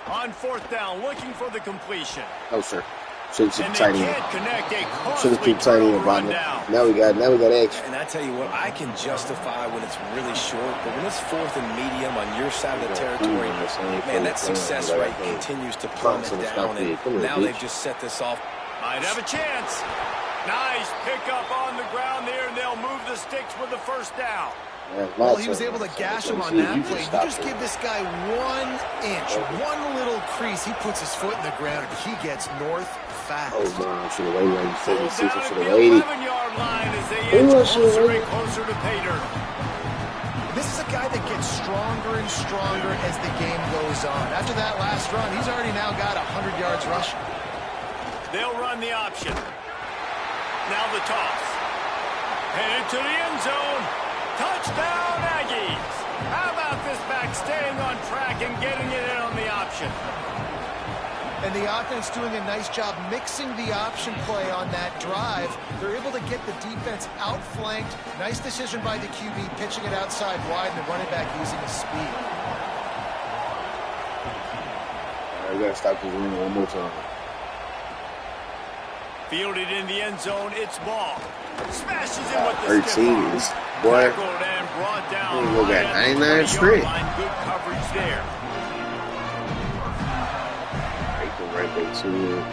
On fourth down, looking for the completion. Oh, sir. Should have And tight they end. can't connect a Should have costly kept tight end turnover about run it. down. Now we got action. And I tell you what, I can justify when it's really short, but when it's 4th and medium on your side of the territory, man, that success rate continues to plummet down, and now they've just set this off. Might have a chance. Nice pickup on the ground there, and they'll move the sticks with the first down. Well, he was able to gash him on that play. You just give this guy 1 inch, one little crease. He puts his foot in the ground, and he gets north fast. Oh, man, I should have waited. You said Pulled he down at should the have waited. 11-yard line as they Ooh, I inch should've closer and waited. closer to pay dirt. This is a guy that gets stronger and stronger as the game goes on. After that last run, he's already now got 100 yards rushing. They'll run the option. Now the toss. Headed to the end zone. Touchdown, Aggies. How about this back staying on track and getting it in on the option? And the offense doing a nice job mixing the option play on that drive. They're able to get the defense outflanked. Nice decision by the QB, pitching it outside wide, and the running back using his speed. All right, we got to stop this run one more time. Fielded in the end zone, it's ball. Smashes in with the stiff 13 arm. is Boy, Tackled and brought down. we got 99 straight. Good coverage there. Right there too.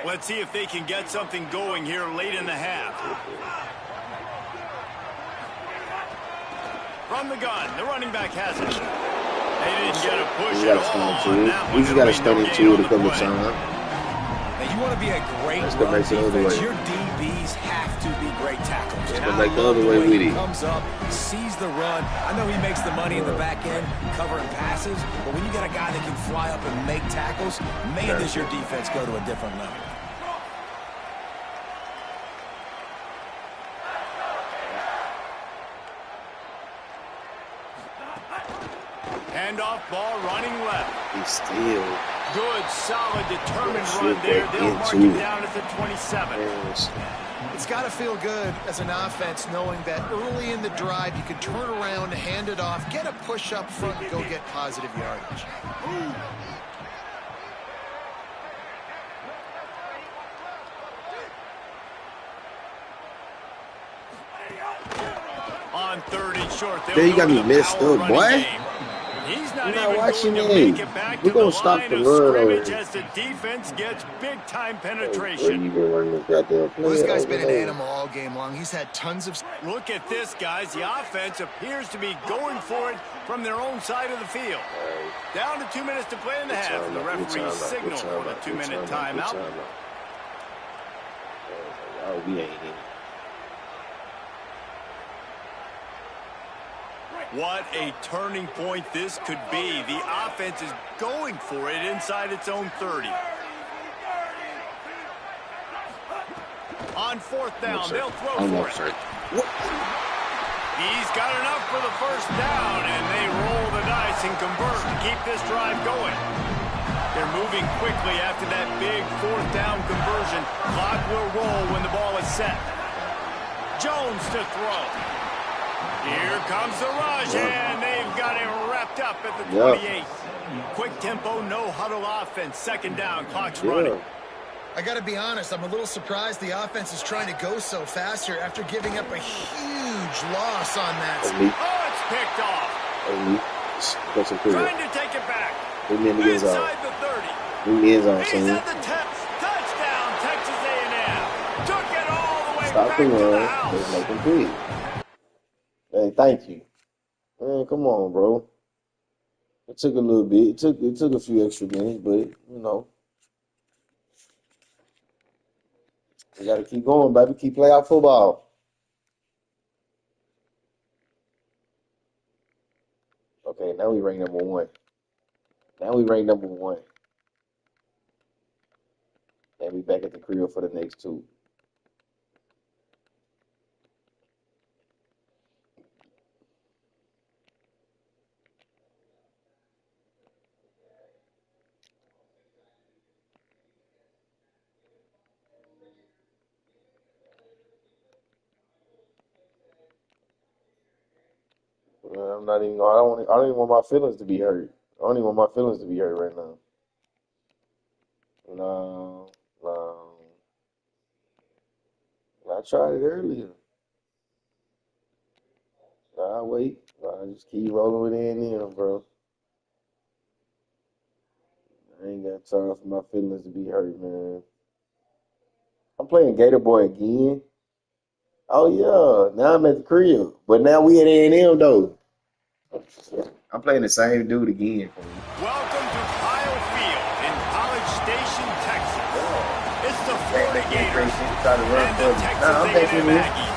Let's see if they can get something going here late in the half. From the gun, the running back has it. They didn't get a push at all on that one. We just got to stand into it a couple of times. Now, you want to be a great Let's go run back to the other defense. way. Your DBs have to be great tacklers. Let's And go I back the love other way with he it. comes up, he sees the run. I know he makes the money in the back end covering passes, but when you got a guy that can fly up and make tackles, man, does your defense go to a different level. Handoff ball running left. He's still. Good, solid, determined run there. They'll mark him down at the 27. It's got to feel good as an offense knowing that early in the drive you can turn around, hand it off, get a push up front, and go get positive yardage. On 30 short. There you got me messed up, boy. He's I'm not not even watching going to it. make it back We're to the gonna stop line the of run scrimmage already. as the defense gets big-time Where penetration. you been running this goddamn play? Well, this guy's been an over there? animal all game long. He's had tons of... Look at this, guys. The offense appears to be going for it from their own side of the field. Down to 2 minutes to play in the half, and the referee signaled for the 2-minute timeout. Oh, we ain't in. What a turning point this could be. The offense is going for it inside its own 30. On fourth down, they'll throw for it. He's got enough for the first down, and they roll the dice and convert to keep this drive going. They're moving quickly after that big fourth down conversion. Clock will roll when the ball is set. Jones to throw. Here comes the rush, and they've got him wrapped up at the 28. Quick tempo, no huddle offense. Second down, clock's running. I got to be honest, I'm a little surprised the offense is trying to go so fast here after giving up a huge loss on that. Oh, it's picked off. Trying to take it back. Inside the 30. He's at the touchdown, Texas A&M. Took it all the way back to the house. Hey, thank you. Man, come on, bro. It took a little bit. It took a few extra minutes, but you know, we gotta keep going, baby. Keep playoff football. Okay, now we rank number one. And we back at the crib for the next two. I'm not even. I don't even want my feelings to be hurt. I don't even want my feelings to be hurt right now. No. I tried it earlier. Nah, wait. I just keep rolling with it in, bro. I ain't got time for my feelings to be hurt, man. I'm playing Gator Boy again. Oh yeah, now I'm at the crib, but now we at A&M though. I'm playing the same dude again. Welcome to Kyle Field in College Station, Texas. It's the Florida Gators and the Texas A&M Aggies.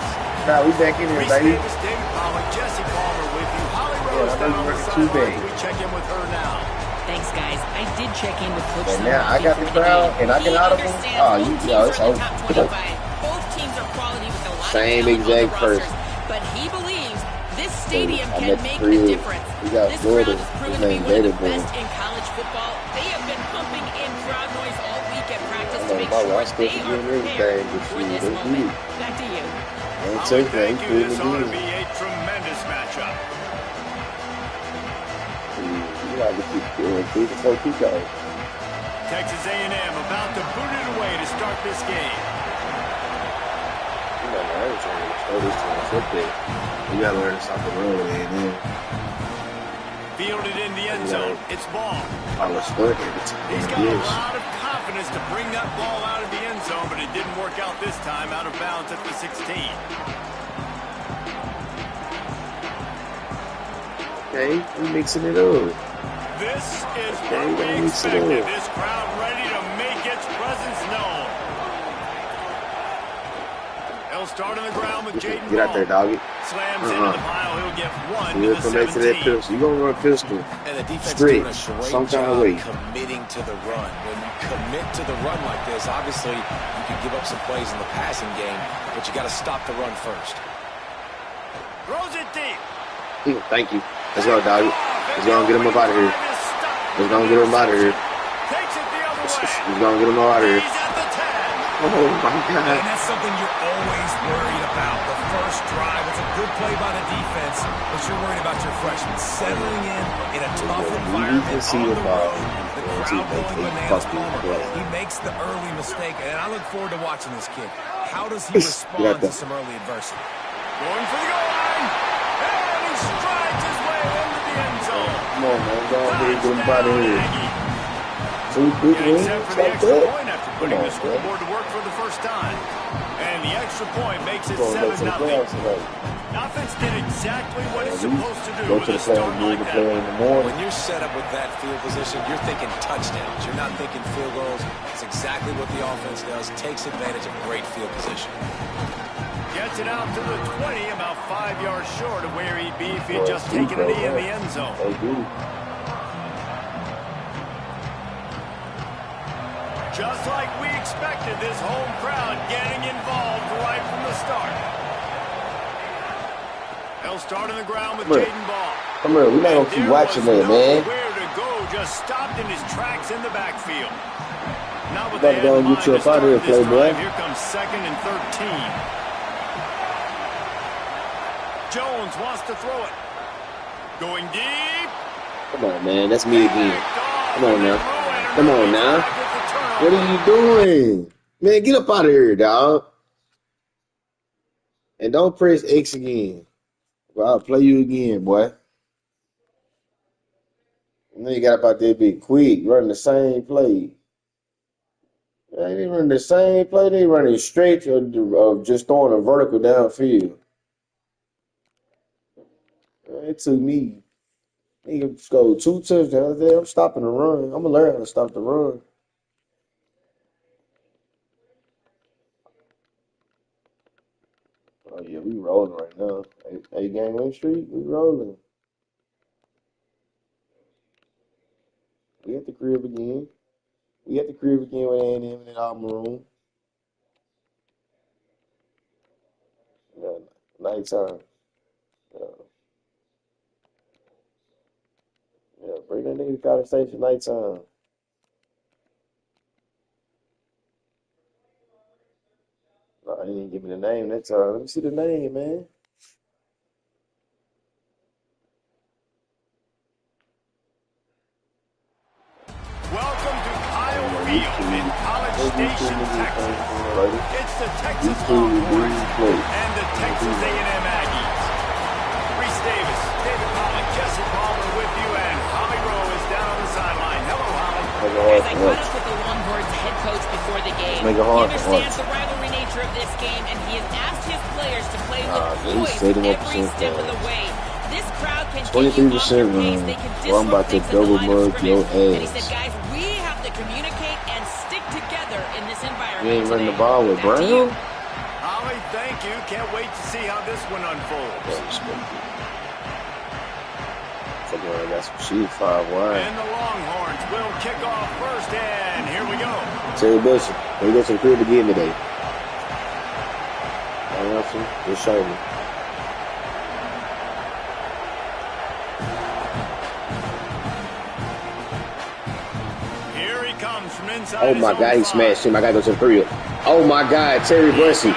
Nah, we back in here, Reese baby. Davis, Dave Pollock, Jesse Palmer with you. Holly Rose down on the sidelines. We check in with her now. Thanks, guys. I did check in with Coach And now I got the crowd, and I can audible. Oh, it's over. Both teams are quality with a lot Same of exact person. but he believes this stadium I'm can at the make crib. a difference. We got This Florida. crowd has proven His to be name one of the Gator Boy. best in college football. They have been pumping in crowd noise all week at practice to make my sure last they question are is prepared everything, for this but moment. Back to you. Holly, thank you. This ought to be a tremendous matchup. You got to keep doing 3 to 4 kickoffs. Texas A&M about to boot it away to start this game. You gotta learn to throw this to the football. You gotta learn to stop the run with A&M. Fielded in the end zone. It's ball. I was stuck every time. He's got a lot of confidence to bring that ball out of the end zone, but it didn't work out this time, out of bounds at the 16. Okay, we're mixing it up. This is what we expected. This crowd ready to make its presence known. They'll start on the ground with Jaden. Get out there, doggy. Slams into the pile. He'll get one You'll to come the back to that 17. pistol. You're going to run a pistol. And the defense Straight. doing a great Some kind of job way. committing to the run. When you commit to the run like this, obviously you can give up some plays in the passing game, but you got to stop the run first. Throws it deep. Thank you. Let's go, doggy. Let's go and get him up out of here. Let's go and get him out of here. Takes it the other way. Let's go and get him out of here. He's at the 10. Oh, my God. And that's something you're always worried about. The first drive, it's a good play by the defense, but you're worried about your freshman settling in a tough environment on the road. The crowd going bananas for him. He makes the early mistake, and I look forward to watching this kid. How does he respond to some early adversity? Going for the goal line. And he strides his way into the end zone. Come on, man. Go ahead and get him out of here. Aggie. Two big Getting wins. set for the Stop extra that. point after putting the scoreboard to work for the first time. And the extra point makes it Go back to the 7-0. playoffs tonight. Offense did exactly what it's Yeah, supposed to do go with to a the start playoffs, like to that. play in the morning. When you're set up with that field position, you're thinking touchdowns. You're not thinking field goals. It's exactly what the offense does. Takes advantage of great field position. Gets it out to the 20, about 5 yards short of where he'd be if he'd just taken a knee in the end zone. They do. Just like we expected, this home crowd getting involved right from the start. They'll start on the ground with Jaden Ball. Come here. We're not going to keep watching that, man. Where to go, just stopped in his tracks in the backfield. Not what Gotta they go had in and get mind you to up out of here, start this playboy. drive. Here comes 2nd and 13. Jones wants to throw it. Going deep. Come on, man. That's me again. Come on now. Come on now. What are you doing? Man, get up out of here, dog. And don't press X again. Well, I'll play you again, boy. And then you got about that big quick, running the same play. They ain't running the same play. They running straight or just throwing a vertical downfield. It took me. Nigga scored 2 touchdowns there. I'm stopping the run. I'm gonna learn how to stop the run. Oh yeah, we rolling right now. Hey, gang win street, we rolling. We at the crib again. We at the crib again with A&M and then all maroon. Yeah, nighttime. Yeah, bring that nigga to College Station nighttime. No, he didn't give me the name that time. Let me see the name, man. Welcome to Kyle Field in College Station, Texas. It's the Texas Longhorns and the Texas A&M Aggies. Reese Davis, David Pollock, Jesse Palmer with you, and Holly Rowe is down on the sideline. Hello, Holly. As I caught up with the Longhorns head coach before the game, he understands the rivalry nature of this game, and he has asked his players to play with poise every step of the way. This crowd can take you off your pace. They can disrupt things in the line of scrimmage. And he said, guys, we have to communicate and stick together in this environment. You ain't running the today. ball with Back to you. Brown? Holly, thank you. Can't wait to see how this one unfolds. Yeah, respect it. Fucking I got some shit 5 wide. And the Longhorns will kick off first, and here we go. Terry Bussy, we go to the crib again today. I want you. It's shiny. Here he comes from inside. Oh my God, he smashed him. I gotta go to the crib. Oh my God, Terry Bussy.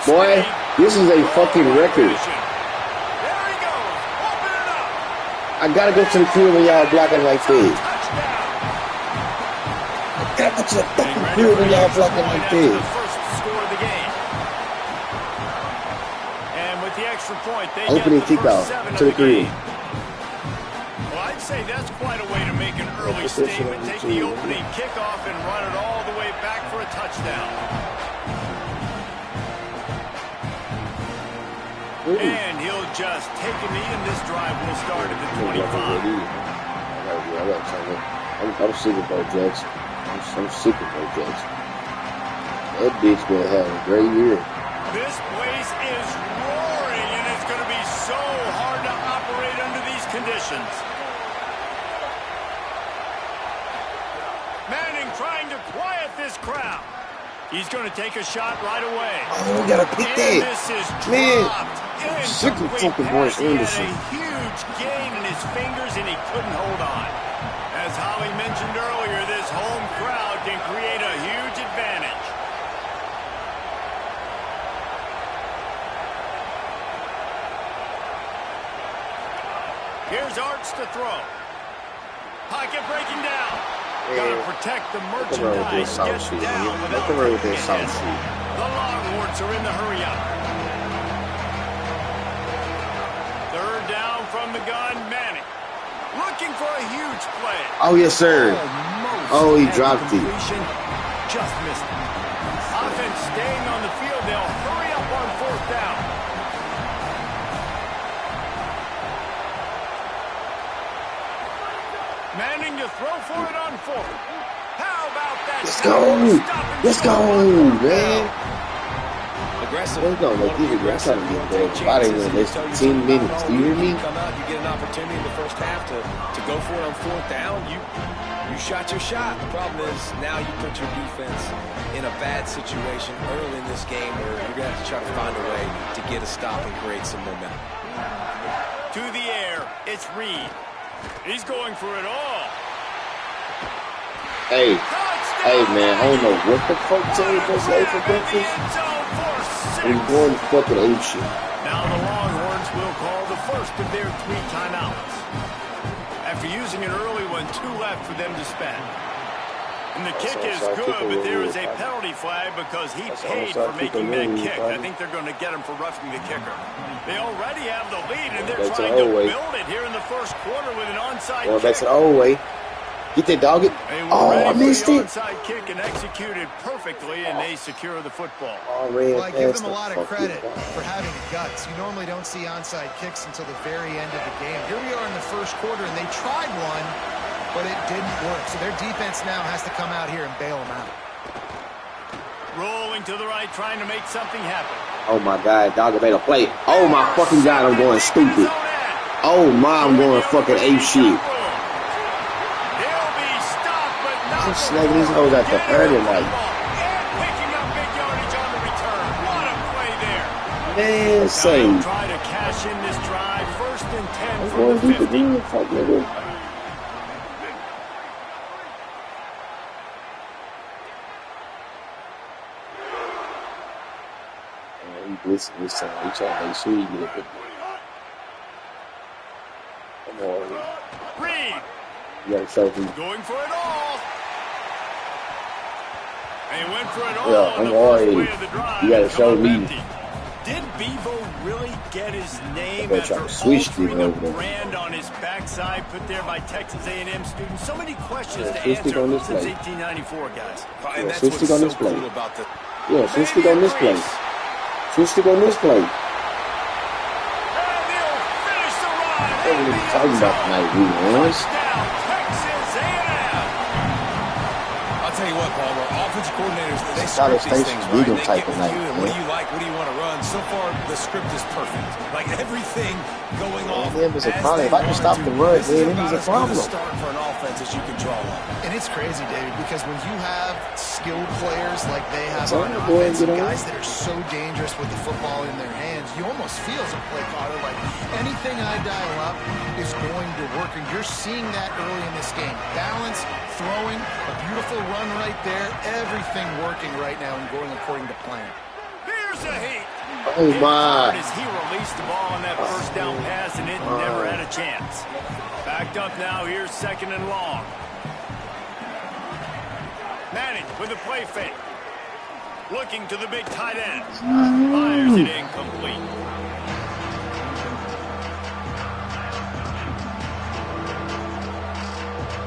Boy, this is a fucking record. There he goes. Open it up. I gotta go to the crib when y'all blocking like that. Touchdown. I I just fucking feel when y'all blocking like this. The first score of the game. And with the extra point, they opening get the kickoff first 7 to the of the game. crib. Well, I'd say that's quite a way to make an early statement. Take the opening kickoff and run it all the way back for a touchdown. And he'll just take a knee, and this drive will start at the 25. I'm sick of Bo Jackson. I'm sick of Bo Jackson. That bitch been having a great year. This place is roaring, and it's going to be so hard to operate under these conditions. Manning trying to quiet this crowd. He's going to take a shot right away. Oh, we got to pick that. This is Man, dropped. sick of fucking Boris Anderson. He had a huge gain in his fingers, and he couldn't hold on. As Holly mentioned earlier, this home crowd can create a huge advantage. Here's Arts to throw. Pocket breaking down. Got to protect the merchandise. Gets down without breaking it. The Longhorns are in the hurry up. Third down from the gun, Manning. Looking for a huge play. Oh, yes, sir. Oh, he dropped it. Just missed it. Offense staying on the field. They'll hurry up on fourth down. Manning to throw for it on fourth. How about that? Let's go. Let's go, man. Aggressive. Let's go. Like, these aggressive get there. Body in less than 10 minutes. Do you hear me? Come out, you get an opportunity in the first half to go for it on fourth down. You shot your shot. The problem is now you put your defense in a bad situation early in this game where you're going to have to try to find a way to get a stop and create some momentum. To the air, it's Reed. He's going for it all. Hey, man, I don't know what the fuck Terry just ate for breakfast. He's going to fucking ape shit. Now the Longhorns will call the first of their 3 timeouts. After using an early one, 2 left for them to spend. And the kick is good, but there is a penalty flag because he paid for making that kick. I think they're going to get him for roughing the kicker. They already have the lead, and they're trying to build it here in the first quarter with an onside kick. That's the old way. Get that dog. Oh, I missed it. Onside kick and executed perfectly, and they secure the football. Well, I give them a lot of credit for having guts. You normally don't see onside kicks until the very end of the game. Here we are in the first quarter, and they tried one, but it didn't work. So their defense now has to come out here and bail them out. Rolling to the right, trying to make something happen. Oh, my God. Dog made a play. Oh, my fucking God. I'm going stupid. Oh, my. I'm going fucking ape shit. I'm snagging these hoes out the early night. Picking up big yardage on the return. What a play there. Man, same. Try to cash in this drive. First and 10 from the 50. Fuck, nigga. Listen this time. We trying to make sure you get a good one. Come on. Reed. You gotta show me. Going for it all. And he went for it all. Yeah, I'm already. You gotta show me. Did Bevo really get his name after altering a brand on his backside put there by Texas A&M students? So many questions to answer since 1894, guys. And that's what's so cool about the... Yeah, switch it on this play. Switch it on this play. And they'll finish the run. What are you talking about tonight, we ones? Texas A&M. I'll tell you what, Palmer, offensive coordinators, they script these things, right? They get with you, and what do you like, what do you want to run? So far, the script is perfect. Like, everything going off Yeah, it's a problem. If I can stop the run, man, it is a problem. Start for an offense as you can draw on. And it's crazy, David, because when you have skilled players like they have on offense, guys that are so dangerous with the football in their hands, you almost feel as a play caller like anything I dial up is going to work. And you're seeing that early in this game. Balance, throwing, a beautiful run right there, everything working right now and going according to plan. Here's a heat. Oh, my. As he released the ball on that first down pass, and it never had a chance. Backed up now, here's second and long. Manning with a play fake. Looking to the big tight end. Fires it incomplete.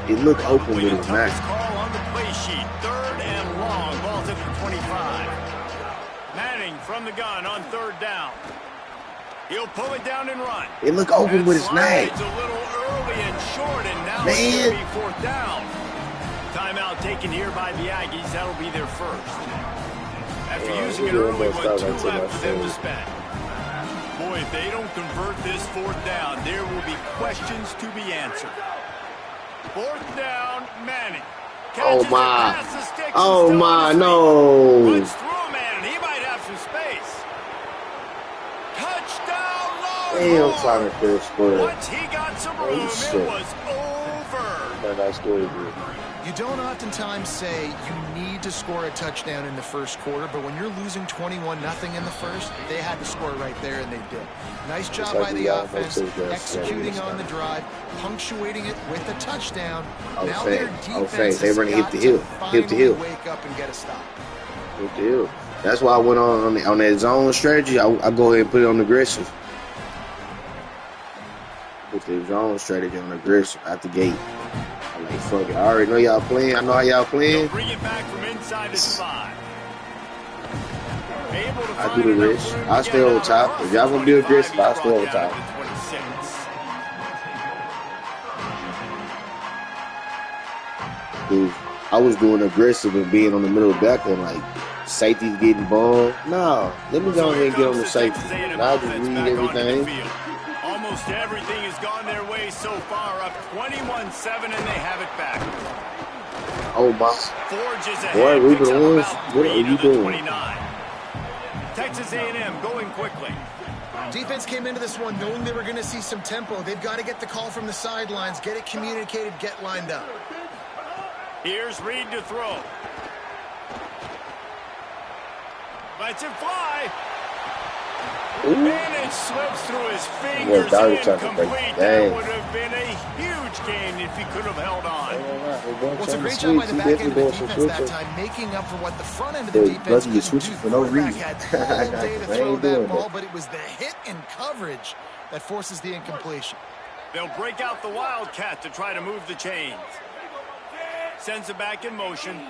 He looked open with his Toughest knife. call on the play sheet. 3rd and long. Ball's at the 25. Manning from the gun on 3rd down. He'll pull it down and run. He looked open with his knife. It's a little early and short, and now Man. it's going to be 4th down. Timeout taken here by the Aggies. That'll be their first. After using it early, with 2 left for them to spend. Boy, if they don't convert this 4th down, there will be questions to be answered. 4th down, Manning. Oh, Catches my. it past the sticks and Oh, still on my, his feet. no. Runs through a man, and he might have some space. Touchdown, Damn, Longhorns. trying to clear square. Once he got some room, it shit. was over. That scored good. You don't oftentimes say you need to score a touchdown in the first quarter, but when you're losing 21-0 in the first, they had to score right there, and they did. Nice job by the offense, executing on the drive, punctuating it with a touchdown. Now their defense They has running got hip to hip. to Hip to hip. finally wake up and get a stop. Good deal. That's why I went on that zone strategy. I go ahead and put it on aggressive. Put the zone strategy on aggressive at the gate. I'm like, fuck it. I already know y'all playing. I know how y'all playing. Bring it back from inside his 5. I do the rest. I'll stay over top. If y'all gonna be aggressive, I'll stay over top. Dude, I was doing aggressive and being on the middle back and like safety's getting ball. No, let me go ahead and get on the safety. Now I just read everything. Almost everything has gone their way so far, up 21-7, and they have it back. Oh my. Forges ahead, Boy, we picks the up ones. about What 3 are you to the doing? 29. Texas A&M going quickly. Defense came into this one knowing they were going to see some tempo. They've got to get the call from the sidelines, get it communicated, get lined up. Here's Reed to throw. Lets it fly. Ooh. And it slips through his fingers. Incomplete. That would have been a huge gain if he could have held on. Well, it's a great job by the back end of the defense that time, making up for what the front end of the defense couldn't do. For no reason. Had all day to throw that ball, but it was the hit and coverage that forces the incompletion. They'll break out the Wildcat to try to move the chains. Sends it back in motion.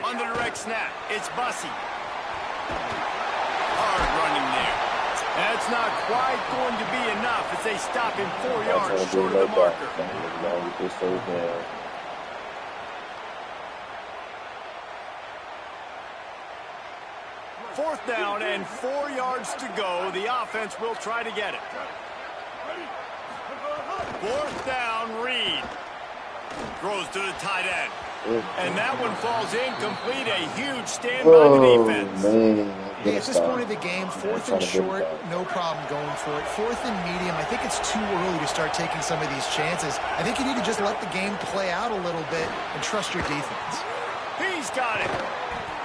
On the direct snap, it's Bussey. Hard running there. That's not quite going to be enough as they stop him 4 yards short of the marker. 4th down and 4 yards to go. The offense will try to get it. 4th down, Reed. Throws to the tight end. And that one falls incomplete. A huge stand by the defense. Man. Hey, at this point of the game, 4th and short, no problem going for it. 4th and medium, I think it's too early to start taking some of these chances. I think you need to just let the game play out a little bit and trust your defense. He's got it.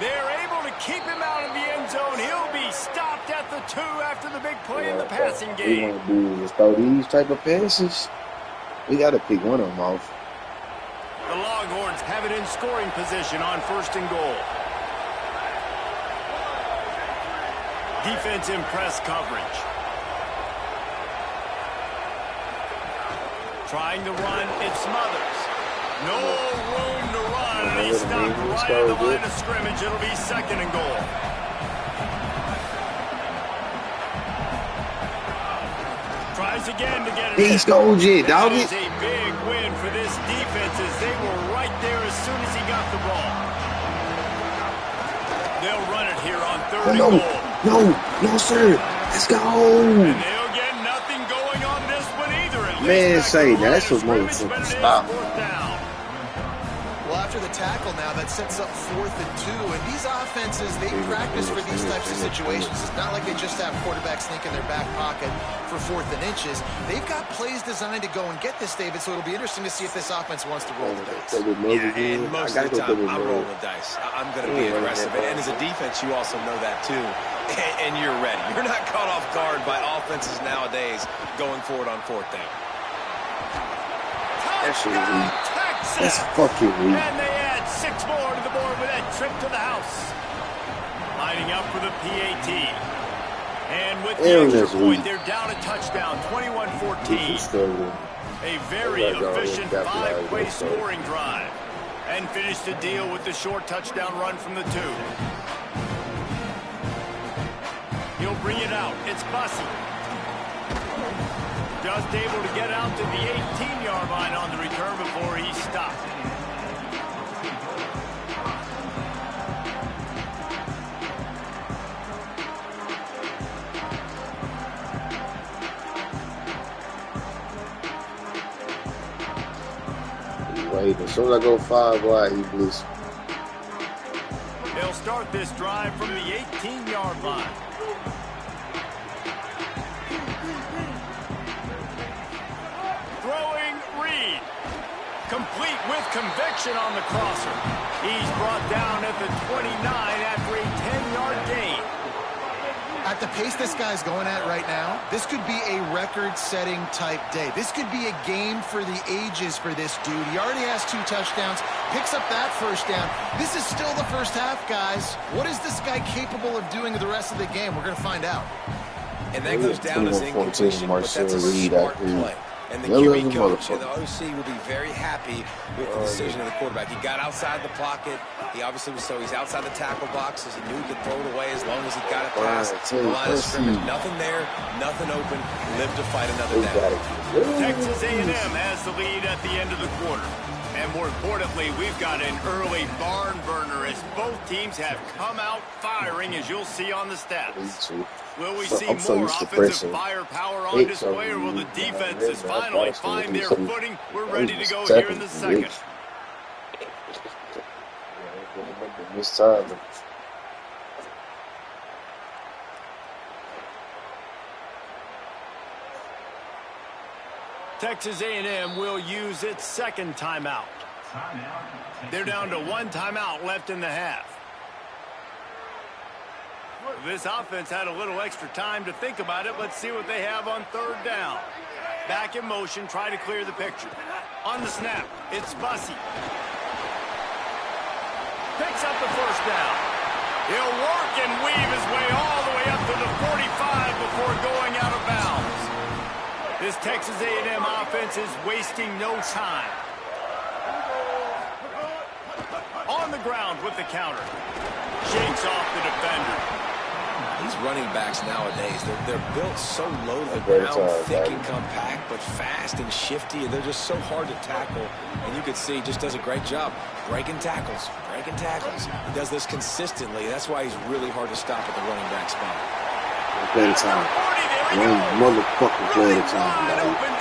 They're able to keep him out of the end zone. He'll be stopped at the 2 after the big play in the passing game. What we want to do is throw these type of passes. We got to pick one of them off. The Longhorns have it in scoring position on 1st and goal. Defense in press coverage. Trying to run, it Smothers. No room to run, and he's stopped right at the line of scrimmage. It'll be 2nd and goal. Tries again to get it in. He's going to dog That it. is a big win for this defense as they were right there as soon as he got the ball. They'll run it here on 3rd and goal. No, sir. Let's go. And they'll get nothing going on this one either. Man, say that's what motherfucker stop. Well, after the tackle now, that sets up 4th and 2. And these offenses, they practice for these types of situations. It's not like they just have quarterbacks think in their back pocket for 4th and inches. They've got plays designed to go and get this, David, so it'll be interesting to see if this offense wants to roll the dice. Yeah, and most of the time, I'm rolling the dice. I'm going to be aggressive. And as a defense, you also know that, too. And you're ready. You're not caught off guard by offenses nowadays going forward on 4th down. That shit weak. That's fucking weak. And they add add 6 more to the board with that trip to the house. Lining up for the PAT. And with the extra point, they're down a touchdown, 21-14. A very efficient 5-play scoring drive. And finished the deal with the short touchdown run from the 2. He'll bring it out. It's Bussey. Just able to get out to the 18-yard line on the return before he stopped. Wait, as soon as I go 5 wide, he blitz. They'll start this drive from the 18-yard line. Throwing Reed. Complete with conviction on the crosser. He's brought down at the 29 after a 10-yard gain. At the pace this guy's going at right now, this could be a record-setting type day. This could be a game for the ages for this dude. He already has 2 touchdowns, picks up that first down. This is still the first half, guys. What is this guy capable of doing the rest of the game? We're going to find out. And that goes down as incompletion, but that's a smart play. And the QB coach and the OC will be very happy with the decision of the quarterback. He got outside the pocket. He obviously was he's outside the tackle box as he knew he could throw it away as long as he got it past the line of scrimmage. Nothing there, nothing open. Live to fight another down. Texas A&M has the lead at the end of the quarter. And more importantly, we've got an early barn burner as both teams have come out firing, as you'll see on the stats. Will we see more offensive firepower on display, or will the defenses finally find their footing? We're ready to go here in the second. This time. Texas A&M will use its second timeout. They're down to 1 timeout left in the half. This offense had a little extra time to think about it. Let's see what they have on 3rd down. Back in motion, try to clear the picture. On the snap, it's Bussey. Picks up the first down. He'll work and weave his way all the way up to the 45 before going out of bounds. This Texas A&M offense is wasting no time. On the ground with the counter. Shakes off the defender. These running backs nowadays, they're built so low to the ground, thick and compact, but fast and shifty, and they're just so hard to tackle. And you can see he just does a great job breaking tackles, breaking tackles. He does this consistently. That's why he's really hard to stop at the running back spot. Play the time. One motherfucking play the time, guys.